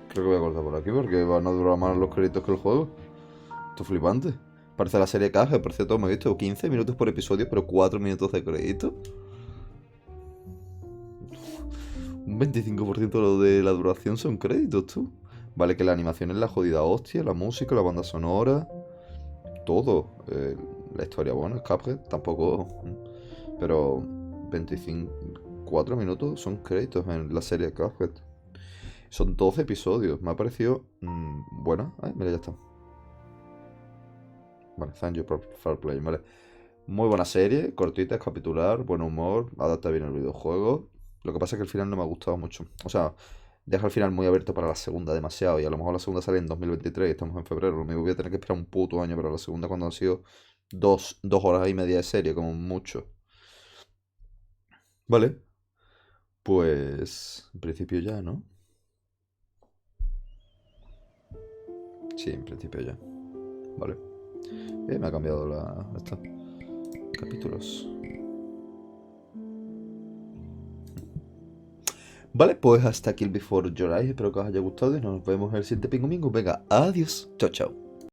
A: Creo que voy a cortar por aquí porque van a durar más los créditos que el juego. Esto es flipante. Parece la serie CAJA, por cierto, me he visto 15 minutos por episodio, pero 4 minutos de crédito. Un 25% de la duración son créditos, tú. Vale, que la animación es la jodida hostia, la música, la banda sonora, todo. La historia, bueno, es Cuphead, tampoco. Pero 4 minutos son créditos en la serie Cuphead. Son 12 episodios, me ha parecido buena. Ay, mira, ya está. Vale, thank you for playing, vale. Muy buena serie, cortita, es capitular, buen humor, adapta bien el videojuego. Lo que pasa es que el final no me ha gustado mucho. O sea, deja al final muy abierto para la segunda demasiado. Y a lo mejor la segunda sale en 2023 y estamos en febrero. Lo mismo voy a tener que esperar un puto año para la segunda cuando han sido 2 horas y media de serie, como mucho. Vale. Pues en principio ya, ¿no? Sí, en principio ya. Vale. Me ha cambiado estos capítulos. Vale, pues hasta aquí el Before Your Eyes. Espero que os haya gustado y nos vemos en el siguiente Pingumingo. Venga, adiós. Chao, chao.